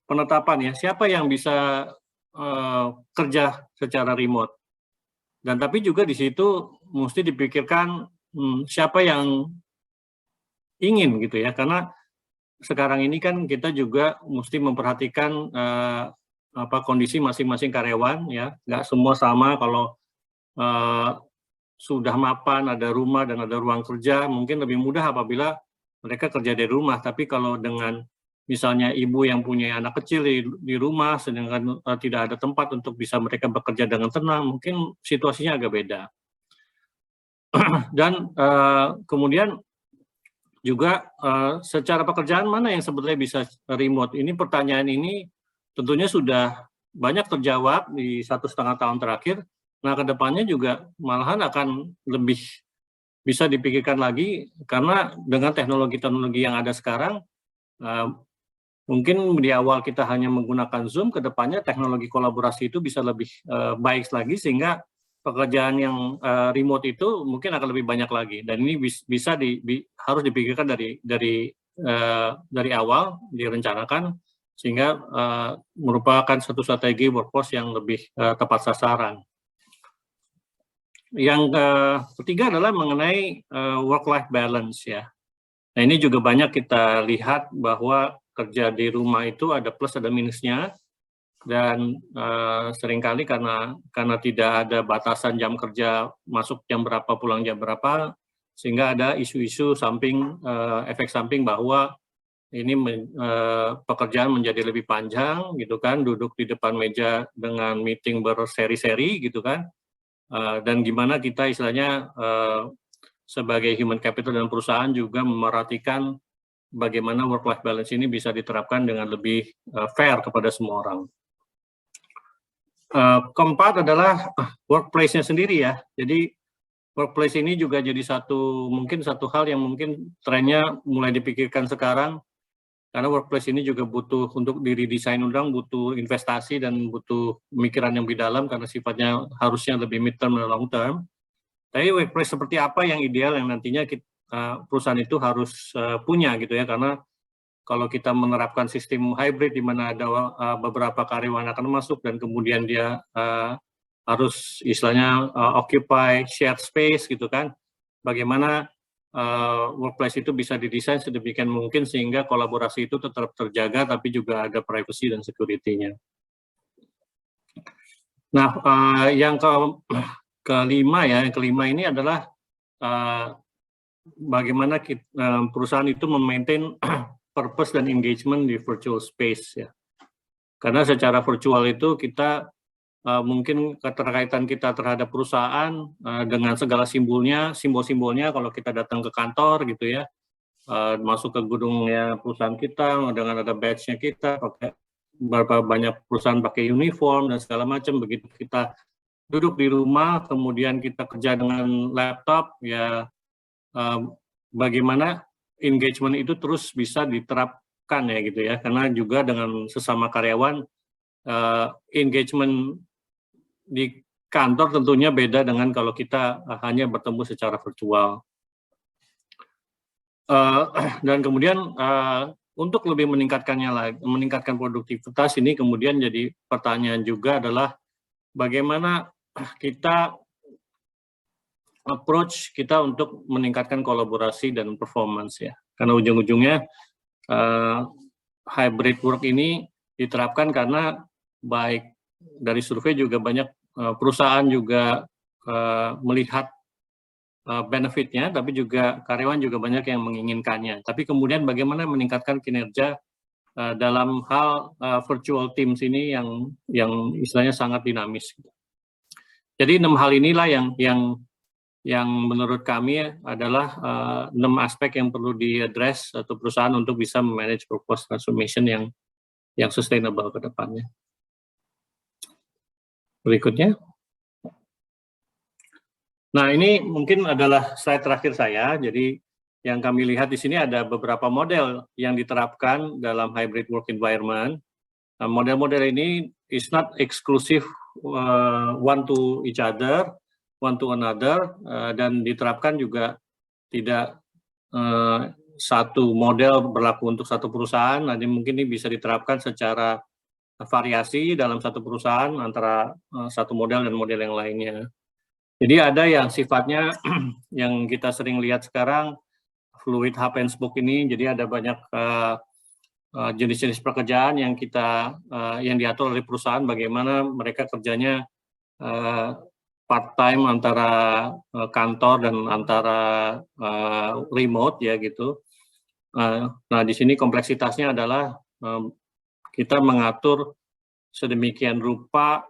penetapan ya, siapa yang bisa kerja secara remote. Dan tapi juga di situ mesti dipikirkan siapa yang ingin gitu ya, karena sekarang ini kan kita juga mesti memperhatikan kondisi masing-masing karyawan ya, nggak semua sama. Kalau sudah mapan, ada rumah dan ada ruang kerja, mungkin lebih mudah apabila mereka kerja dari rumah. Tapi kalau dengan misalnya ibu yang punya anak kecil di rumah, sedangkan tidak ada tempat untuk bisa mereka bekerja dengan tenang, mungkin situasinya agak beda. Dan kemudian juga secara pekerjaan mana yang sebetulnya bisa remote? Ini pertanyaan ini tentunya sudah banyak terjawab di 1,5 tahun terakhir. Nah, kedepannya juga malahan akan lebih bisa dipikirkan lagi, karena dengan teknologi-teknologi yang ada sekarang, mungkin di awal kita hanya menggunakan Zoom, kedepannya teknologi kolaborasi itu bisa lebih baik lagi, sehingga pekerjaan yang remote itu mungkin akan lebih banyak lagi. Dan ini bisa harus dipikirkan dari awal, direncanakan, sehingga merupakan satu strategi workforce yang lebih tepat sasaran. Yang ketiga adalah mengenai work-life balance ya. Nah, ini juga banyak kita lihat bahwa kerja di rumah itu ada plus ada minusnya. dan seringkali karena tidak ada batasan jam kerja masuk jam berapa pulang jam berapa, sehingga ada isu-isu samping efek samping bahwa ini pekerjaan menjadi lebih panjang gitu kan, duduk di depan meja dengan meeting berseri-seri gitu kan, dan gimana kita istilahnya sebagai human capital dan perusahaan juga memerhatikan bagaimana work-life balance ini bisa diterapkan dengan lebih fair kepada semua orang. Keempat adalah workplace-nya sendiri ya. Jadi workplace ini juga jadi mungkin satu hal yang mungkin trennya mulai dipikirkan sekarang, karena workplace ini juga butuh untuk diredesain ulang, butuh investasi dan butuh pemikiran yang lebih dalam karena sifatnya harusnya lebih mid term dan long term. Tapi workplace seperti apa yang ideal yang nantinya perusahaan itu harus punya gitu ya, karena kalau kita menerapkan sistem hybrid di mana ada beberapa karyawan akan masuk dan kemudian dia harus istilahnya occupy shared space gitu kan, bagaimana workplace itu bisa didesain sedemikian mungkin sehingga kolaborasi itu tetap terjaga tapi juga ada privacy dan security-nya. Nah, yang kelima ini adalah bagaimana perusahaan itu memaintain purpose dan engagement di virtual space ya. Karena secara virtual itu kita mungkin keterkaitan kita terhadap perusahaan dengan segala simbol-simbolnya kalau kita datang ke kantor gitu ya, masuk ke gedungnya perusahaan kita dengan ada badge-nya kita, pakai berapa banyak perusahaan pakai uniform dan segala macam. Begitu kita duduk di rumah kemudian kita kerja dengan laptop ya, bagaimana engagement itu terus bisa diterapkan ya gitu ya, karena juga dengan sesama karyawan engagement di kantor tentunya beda dengan kalau kita hanya bertemu secara virtual. Dan kemudian untuk lebih meningkatkan produktivitas ini kemudian jadi pertanyaan juga adalah bagaimana kita approach kita untuk meningkatkan kolaborasi dan performance ya, karena ujung-ujungnya hybrid work ini diterapkan karena baik dari survei juga banyak perusahaan juga melihat benefitnya, tapi juga karyawan juga banyak yang menginginkannya. Tapi kemudian bagaimana meningkatkan kinerja dalam hal virtual teams ini yang istilahnya sangat dinamis. Jadi 6 hal inilah yang menurut kami adalah 6 aspek yang perlu diadres satu perusahaan untuk bisa memanage workforce transformation yang sustainable ke depannya. Berikutnya. Nah, ini mungkin adalah slide terakhir saya. Jadi yang kami lihat di sini ada beberapa model yang diterapkan dalam hybrid work environment. Nah, model-model ini is not exclusive one to each other, one to another, dan diterapkan juga tidak satu model berlaku untuk satu perusahaan. Nanti mungkin ini bisa diterapkan secara variasi dalam satu perusahaan antara satu model dan model yang lainnya. Jadi ada yang sifatnya yang kita sering lihat sekarang fluid hub and spoke ini. Jadi ada banyak jenis-jenis pekerjaan yang diatur oleh perusahaan, bagaimana mereka kerjanya part-time antara kantor dan antara remote ya gitu. Nah di sini kompleksitasnya adalah kita mengatur sedemikian rupa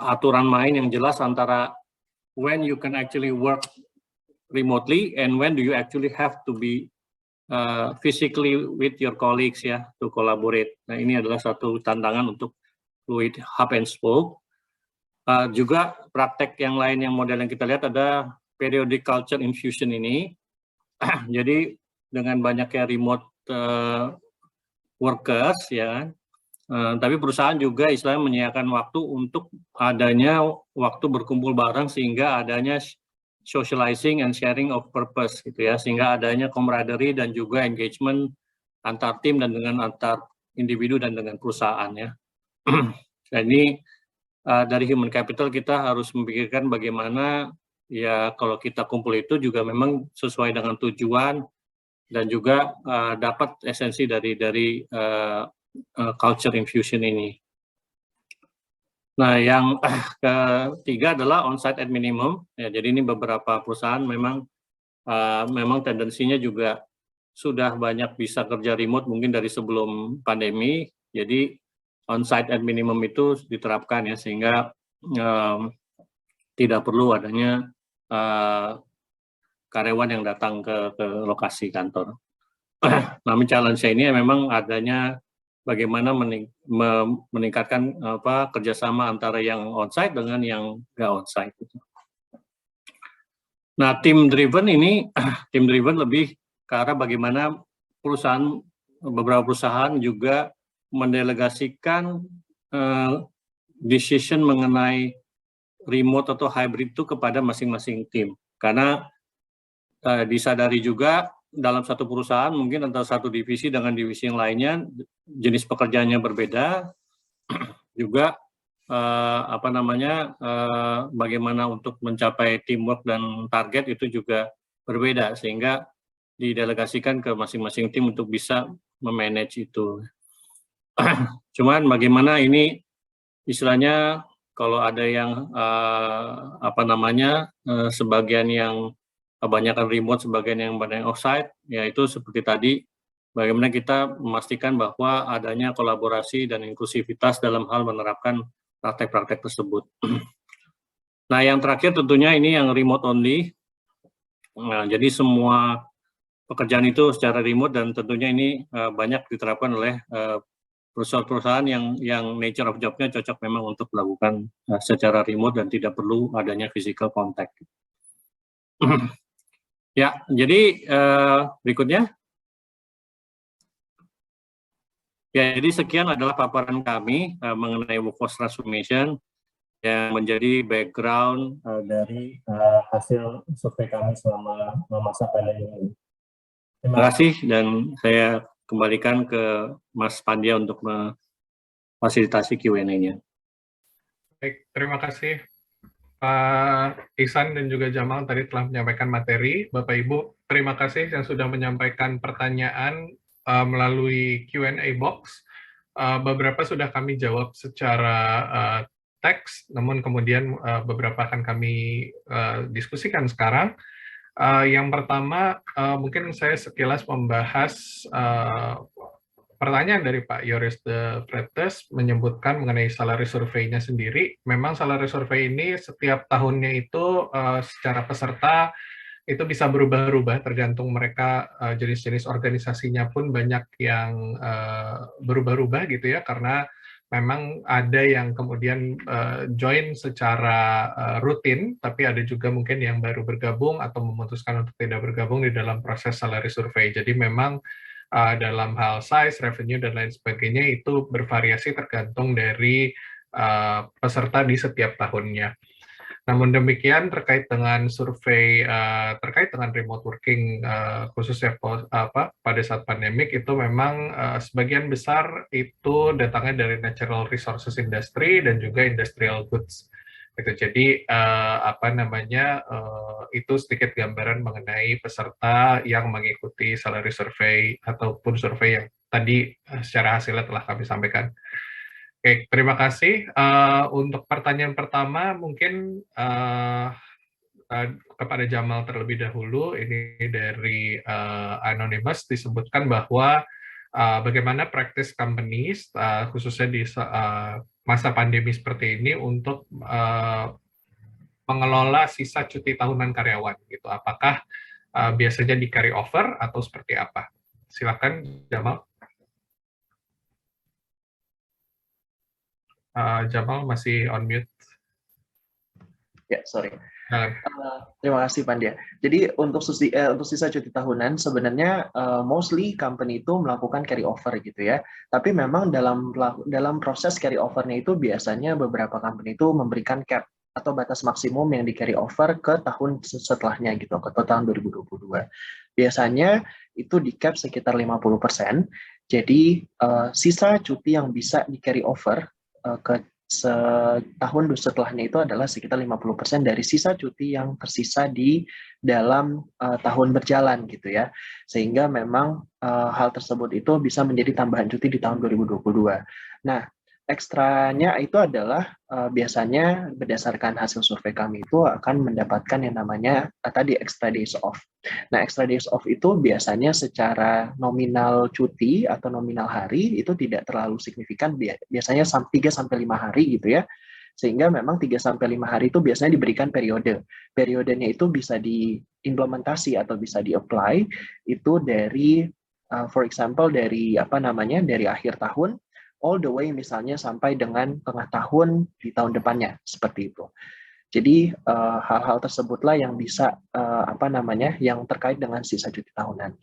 aturan main yang jelas antara when you can actually work remotely and when do you actually have to be physically with your colleagues ya to collaborate. Nah ini adalah satu tantangan untuk fluid hub and spoke. Juga praktek yang lain yang model yang kita lihat ada periodic culture infusion ini. Jadi dengan banyaknya remote workers ya, tapi perusahaan juga istilahnya menyediakan waktu untuk adanya waktu berkumpul bareng sehingga adanya socializing and sharing of purpose gitu ya, sehingga adanya camaraderie dan juga engagement antar tim dan dengan antar individu dan dengan perusahaan ya. Dan ini dari human capital kita harus memikirkan bagaimana ya kalau kita kumpul itu juga memang sesuai dengan tujuan dan juga dapat esensi dari culture infusion ini. Nah, yang ketiga adalah on-site at minimum. Ya, jadi ini beberapa perusahaan memang tendensinya juga sudah banyak bisa kerja remote mungkin dari sebelum pandemi. Jadi on-site at minimum itu diterapkan ya, sehingga tidak perlu adanya karyawan yang datang ke lokasi kantor. Namun challenge-nya ini memang adanya bagaimana meningkatkan kerjasama antara yang on-site dengan yang nggak on-site. Nah, team driven ini, team driven lebih ke arah bagaimana beberapa perusahaan juga mendelegasikan decision mengenai remote atau hybrid itu kepada masing-masing tim. Karena disadari juga dalam satu perusahaan mungkin antara satu divisi dengan divisi yang lainnya jenis pekerjaannya berbeda, juga bagaimana untuk mencapai teamwork dan target itu juga berbeda, sehingga didelegasikan ke masing-masing tim untuk bisa memanage itu. Cuman bagaimana ini istilahnya kalau ada yang sebagian yang kebanyakan remote, sebagian yang banyak offsite, ya itu seperti tadi, bagaimana kita memastikan bahwa adanya kolaborasi dan inklusivitas dalam hal menerapkan praktek-praktek tersebut. Nah, yang terakhir tentunya ini yang remote only. Nah, jadi semua pekerjaan itu secara remote, dan tentunya ini banyak diterapkan oleh perusahaan-perusahaan yang nature of job-nya cocok memang untuk melakukan secara remote dan tidak perlu adanya physical contact. Ya, jadi berikutnya. Ya, jadi sekian adalah paparan kami mengenai workforce transformation yang menjadi background dari hasil survei kami selama masa pandemi ini. Terima kasih, dan saya kembalikan ke Mas Pandya untuk memfasilitasi Q&A-nya. Baik, terima kasih Pak Ihsan dan juga Jamal tadi telah menyampaikan materi. Bapak Ibu, terima kasih yang sudah menyampaikan pertanyaan melalui Q&A box. Beberapa sudah kami jawab secara teks, namun kemudian beberapa akan kami diskusikan sekarang. Yang pertama, mungkin saya sekilas membahas pertanyaan dari Pak Yoris de Vretes menyebutkan mengenai salary survey-nya sendiri. Memang salary survey ini setiap tahunnya itu secara peserta itu bisa berubah-ubah tergantung mereka, jenis-jenis organisasinya pun banyak yang berubah-ubah gitu ya, karena memang ada yang kemudian join secara rutin, tapi ada juga mungkin yang baru bergabung atau memutuskan untuk tidak bergabung di dalam proses salary survey. Jadi memang dalam hal size, revenue, dan lain sebagainya itu bervariasi tergantung dari peserta di setiap tahunnya. Namun demikian, terkait dengan survei terkait dengan remote working khususnya pada saat pandemik, itu memang sebagian besar itu datangnya dari natural resources industry dan juga industrial goods. Gitu. Jadi itu sedikit gambaran mengenai peserta yang mengikuti salary survey ataupun survei yang tadi secara hasilnya telah kami sampaikan. Oke, terima kasih. Untuk pertanyaan pertama mungkin kepada Jamal terlebih dahulu. Ini dari Anonymous disebutkan bahwa bagaimana practice companies khususnya di masa pandemi seperti ini untuk mengelola sisa cuti tahunan karyawan gitu. Apakah biasanya di carry over atau seperti apa? Silakan Jamal. Jamal masih on mute. Ya, sorry. Terima kasih Pandya. Jadi untuk sisa cuti tahunan sebenarnya mostly company itu melakukan carry over gitu ya. Tapi memang dalam proses carry overnya itu biasanya beberapa company itu memberikan cap atau batas maksimum yang di carry over ke tahun setelahnya gitu, ke tahun 2022. Biasanya itu di cap sekitar 50%. Jadi sisa cuti yang bisa di carry over ke setahun setelahnya itu adalah sekitar 50% dari sisa cuti yang tersisa di dalam tahun berjalan gitu ya. Sehingga memang hal tersebut itu bisa menjadi tambahan cuti di tahun 2022. Nah, ekstranya itu adalah biasanya berdasarkan hasil survei kami itu akan mendapatkan yang namanya tadi extra days off. Nah, extra days off itu biasanya secara nominal cuti atau nominal hari itu tidak terlalu signifikan, biasanya 3-5 hari gitu ya. Sehingga memang 3-5 hari itu biasanya diberikan periode. Periodenya itu bisa diimplementasi atau bisa di-apply itu dari for example dari dari akhir tahun all the way misalnya sampai dengan tengah tahun di tahun depannya, seperti itu. Jadi hal-hal tersebutlah yang bisa yang terkait dengan sisa cuti tahunan.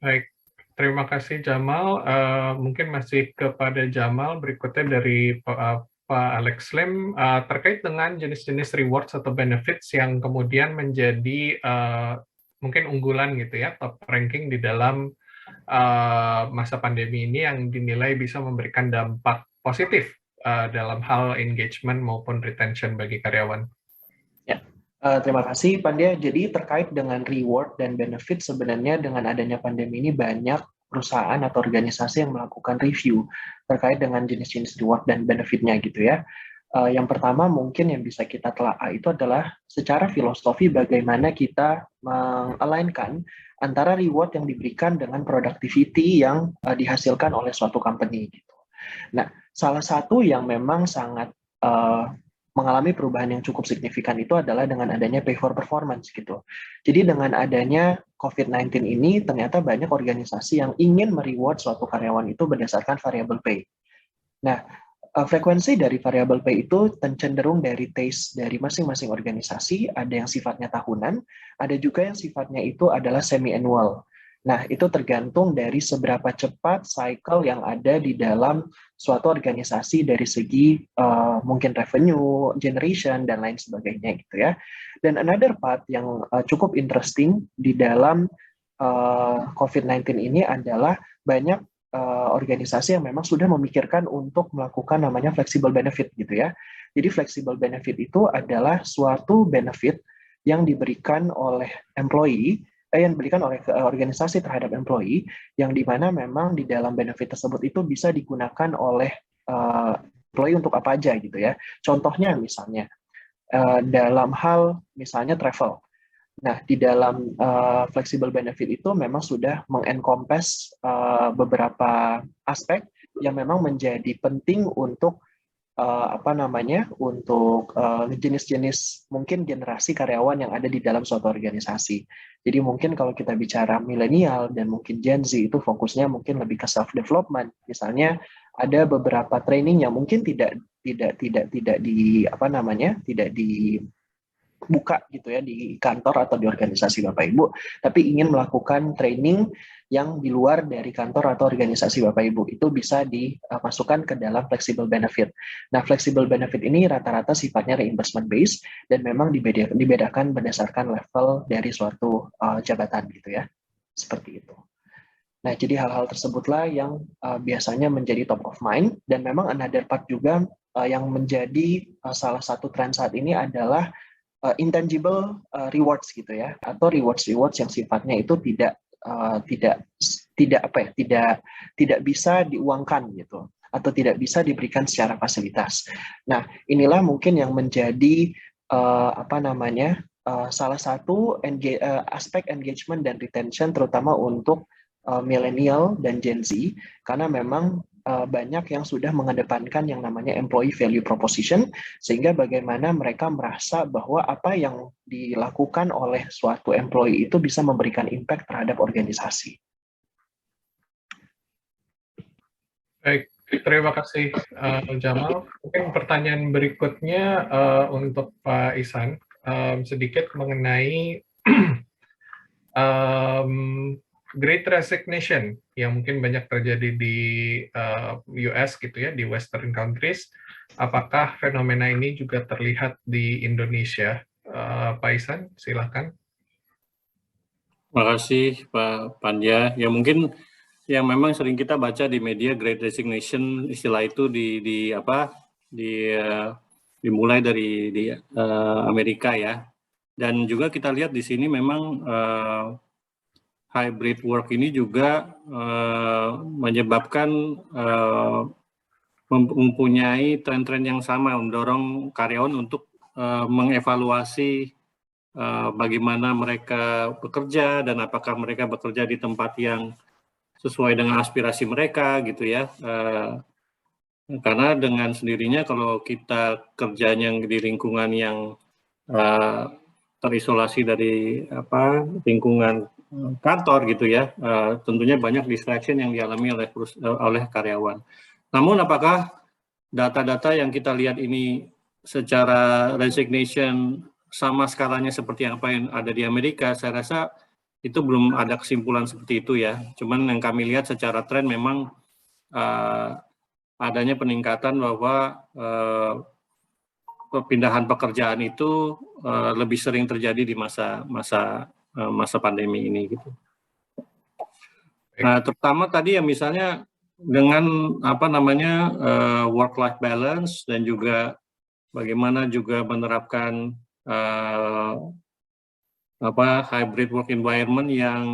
Baik, terima kasih Jamal. Mungkin masih kepada Jamal, berikutnya dari Pak Alex Lim, terkait dengan jenis-jenis rewards atau benefits yang kemudian menjadi mungkin unggulan gitu ya, top ranking di dalam masa pandemi ini yang dinilai bisa memberikan dampak positif dalam hal engagement maupun retention bagi karyawan. Ya, terima kasih Pandya. Jadi terkait dengan reward dan benefit, sebenarnya dengan adanya pandemi ini banyak perusahaan atau organisasi yang melakukan review terkait dengan jenis-jenis reward dan benefitnya gitu ya. Yang pertama mungkin yang bisa kita telaah itu adalah secara filosofi bagaimana kita meng-align-kan antara reward yang diberikan dengan productivity yang dihasilkan oleh suatu company gitu. Nah, salah satu yang memang sangat mengalami perubahan yang cukup signifikan itu adalah dengan adanya pay for performance gitu. Jadi dengan adanya COVID-19 ini ternyata banyak organisasi yang ingin mereward suatu karyawan itu berdasarkan variable pay. Nah, frekuensi dari variable pay itu cenderung dari taste dari masing-masing organisasi, ada yang sifatnya tahunan, ada juga yang sifatnya itu adalah semi-annual. Nah, itu tergantung dari seberapa cepat cycle yang ada di dalam suatu organisasi dari segi mungkin revenue, generation, dan lain sebagainya gitu ya. Dan another part yang cukup interesting di dalam COVID-19 ini adalah banyak organisasi yang memang sudah memikirkan untuk melakukan namanya flexible benefit gitu ya. Jadi flexible benefit itu adalah suatu benefit yang diberikan oleh employee, yang diberikan oleh organisasi terhadap employee, yang dimana memang di dalam benefit tersebut itu bisa digunakan oleh employee untuk apa aja gitu ya. Contohnya misalnya dalam hal misalnya travel. Nah, di dalam flexible benefit itu memang sudah mengencompass beberapa aspek yang memang menjadi penting untuk untuk jenis-jenis mungkin generasi karyawan yang ada di dalam suatu organisasi. Jadi mungkin kalau kita bicara milenial dan mungkin Gen Z itu fokusnya mungkin lebih ke self development. Misalnya ada beberapa training yang mungkin tidak buka gitu ya di kantor atau di organisasi Bapak Ibu, tapi ingin melakukan training yang di luar dari kantor atau organisasi Bapak Ibu, itu bisa dimasukkan ke dalam flexible benefit. Nah, flexible benefit ini rata-rata sifatnya reimbursement based dan memang dibedakan berdasarkan level dari suatu jabatan gitu ya, seperti itu. Nah, jadi hal-hal tersebutlah yang biasanya menjadi top of mind, dan memang another part juga yang menjadi salah satu tren saat ini adalah intangible rewards gitu ya, atau rewards yang sifatnya itu tidak bisa diuangkan gitu, atau tidak bisa diberikan secara fasilitas. Nah, inilah mungkin yang menjadi salah satu aspek engagement dan retention terutama untuk milenial dan Gen Z, karena memang banyak yang sudah mengedepankan yang namanya employee value proposition, sehingga bagaimana mereka merasa bahwa apa yang dilakukan oleh suatu employee itu bisa memberikan impact terhadap organisasi. Baik, terima kasih Jamal. Mungkin pertanyaan berikutnya untuk Pak Ihsan, sedikit mengenai Great Resignation yang mungkin banyak terjadi di US gitu ya, di Western countries. Apakah fenomena ini juga terlihat di Indonesia? Pak Ihsan, silakan. Terima kasih Pak Pandya. Ya mungkin yang memang sering kita baca di media Great Resignation, istilah itu dimulai dari Amerika ya. Dan juga kita lihat di sini memang hybrid work ini juga menyebabkan mempunyai tren-tren yang sama, mendorong karyawan untuk mengevaluasi bagaimana mereka bekerja dan apakah mereka bekerja di tempat yang sesuai dengan aspirasi mereka gitu ya. Karena dengan sendirinya kalau kita kerjanya di lingkungan yang terisolasi dari lingkungan kantor gitu ya, tentunya banyak distraction yang dialami oleh karyawan. Namun apakah data-data yang kita lihat ini secara resignation sama skalanya seperti apa yang ada di Amerika? Saya rasa itu belum ada kesimpulan seperti itu ya. Cuman yang kami lihat secara tren memang adanya peningkatan bahwa perpindahan pekerjaan itu lebih sering terjadi di masa pandemi ini gitu. Nah, terutama tadi ya misalnya dengan work-life balance dan juga bagaimana juga menerapkan hybrid work environment yang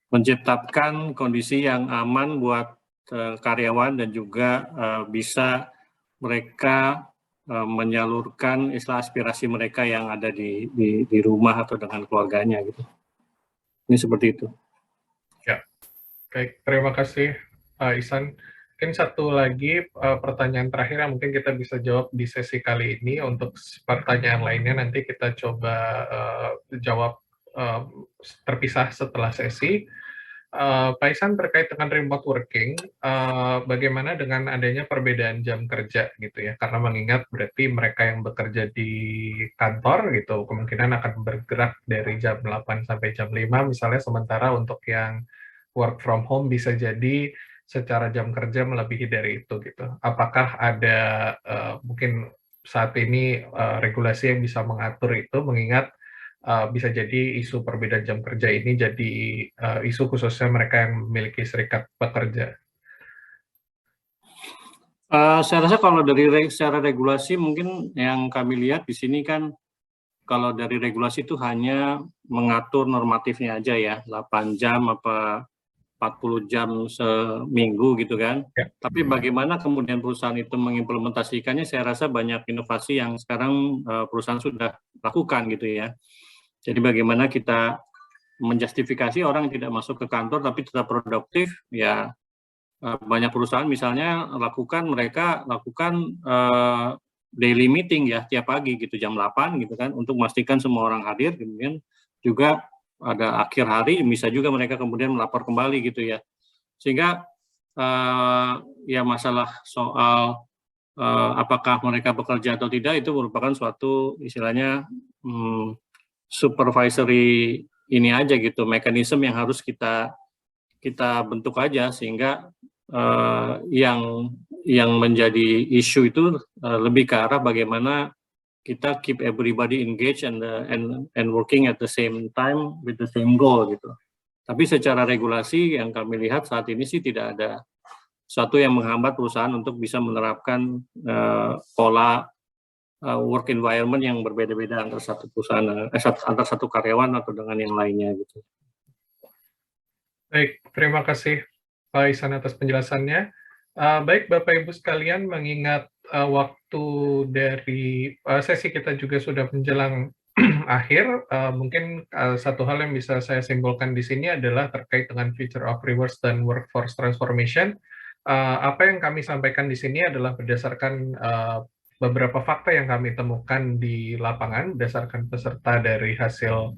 menciptakan kondisi yang aman buat karyawan dan juga bisa mereka menyalurkan aspirasi mereka yang ada di rumah atau dengan keluarganya gitu. Ini seperti itu. Ya, baik. Terima kasih, Pak Ihsan. Mungkin satu lagi pertanyaan terakhir yang mungkin kita bisa jawab di sesi kali ini. Untuk pertanyaan lainnya nanti kita coba jawab terpisah setelah sesi. Pak Ihsan, terkait dengan remote working, bagaimana dengan adanya perbedaan jam kerja gitu ya? Karena mengingat berarti mereka yang bekerja di kantor gitu kemungkinan akan bergerak dari jam 8 sampai jam 5 misalnya, sementara untuk yang work from home bisa jadi secara jam kerja melebihi dari itu gitu. Apakah ada mungkin saat ini regulasi yang bisa mengatur itu, mengingat bisa jadi isu perbedaan jam kerja ini jadi isu khususnya mereka yang memiliki serikat pekerja. Saya rasa kalau dari secara regulasi mungkin yang kami lihat di sini kan kalau dari regulasi itu hanya mengatur normatifnya aja ya, 8 jam apa 40 jam seminggu gitu kan. Ya. Tapi bagaimana kemudian perusahaan itu mengimplementasikannya, saya rasa banyak inovasi yang sekarang perusahaan sudah lakukan gitu ya. Jadi bagaimana kita menjustifikasi orang yang tidak masuk ke kantor tapi tetap produktif, ya banyak perusahaan misalnya mereka lakukan daily meeting ya tiap pagi gitu jam 8 gitu kan untuk memastikan semua orang hadir, kemudian juga ada akhir hari bisa juga mereka kemudian melapor kembali gitu ya. Sehingga ya masalah soal apakah mereka bekerja atau tidak itu merupakan suatu istilahnya supervisory ini aja gitu, mekanisme yang harus kita bentuk aja sehingga yang menjadi isu itu lebih ke arah bagaimana kita keep everybody engaged and working at the same time with the same goal gitu. Tapi secara regulasi yang kami lihat saat ini sih tidak ada sesuatu yang menghambat perusahaan untuk bisa menerapkan pola work environment yang berbeda-beda antara satu perusahaan, antara satu karyawan atau dengan yang lainnya gitu. Baik, terima kasih Pak Ihsan atas penjelasannya. Baik Bapak Ibu sekalian, mengingat waktu dari sesi kita juga sudah menjelang akhir, mungkin satu hal yang bisa saya simpulkan di sini adalah terkait dengan future of rewards dan workforce transformation. Apa yang kami sampaikan di sini adalah berdasarkan beberapa fakta yang kami temukan di lapangan berdasarkan peserta dari hasil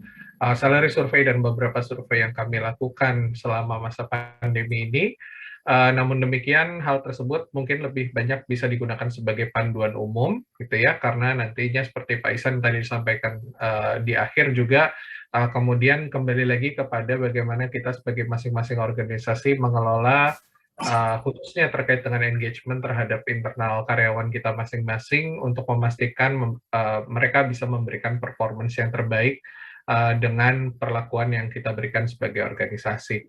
salary survey dan beberapa survei yang kami lakukan selama masa pandemi ini. Namun demikian, hal tersebut mungkin lebih banyak bisa digunakan sebagai panduan umum, gitu ya, karena nantinya seperti Pak Ihsan tadi disampaikan di akhir juga, kemudian kembali lagi kepada bagaimana kita sebagai masing-masing organisasi mengelola khususnya terkait dengan engagement terhadap internal karyawan kita masing-masing untuk memastikan mereka bisa memberikan performance yang terbaik dengan perlakuan yang kita berikan sebagai organisasi.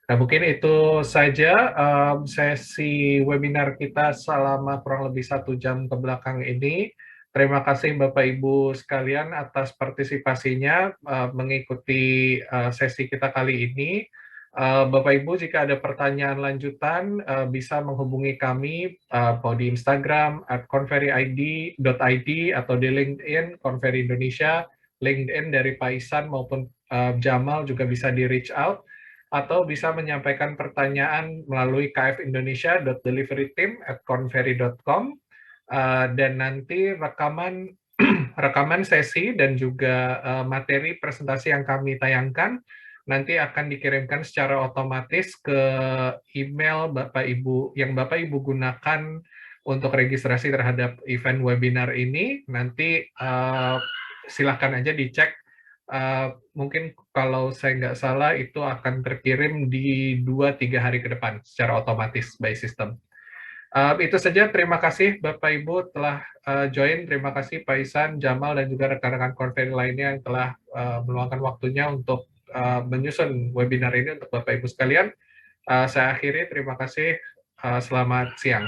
Nah, mungkin itu saja sesi webinar kita selama kurang lebih 1 jam ke belakang ini. Terima kasih Bapak Ibu sekalian atas partisipasinya mengikuti sesi kita kali ini. Bapak Ibu jika ada pertanyaan lanjutan bisa menghubungi kami di Instagram @konferiid.id atau di LinkedIn Konferi Indonesia, LinkedIn dari Pak Ihsan maupun Jamal juga bisa di reach out, atau bisa menyampaikan pertanyaan melalui kfindonesia.deliveryteam@konferi.com. Dan nanti rekaman sesi dan juga materi presentasi yang kami tayangkan nanti akan dikirimkan secara otomatis ke email Bapak Ibu yang Bapak Ibu gunakan untuk registrasi terhadap event webinar ini. Nanti silakan aja dicek. Mungkin kalau saya nggak salah itu akan terkirim di 2-3 hari ke depan secara otomatis by system. Itu saja, terima kasih Bapak Ibu telah join, terima kasih Pak Ihsan, Jamal, dan juga rekan-rekan Konferi lainnya yang telah meluangkan waktunya untuk menyusun webinar ini untuk Bapak Ibu sekalian. Saya akhiri, terima kasih, selamat siang.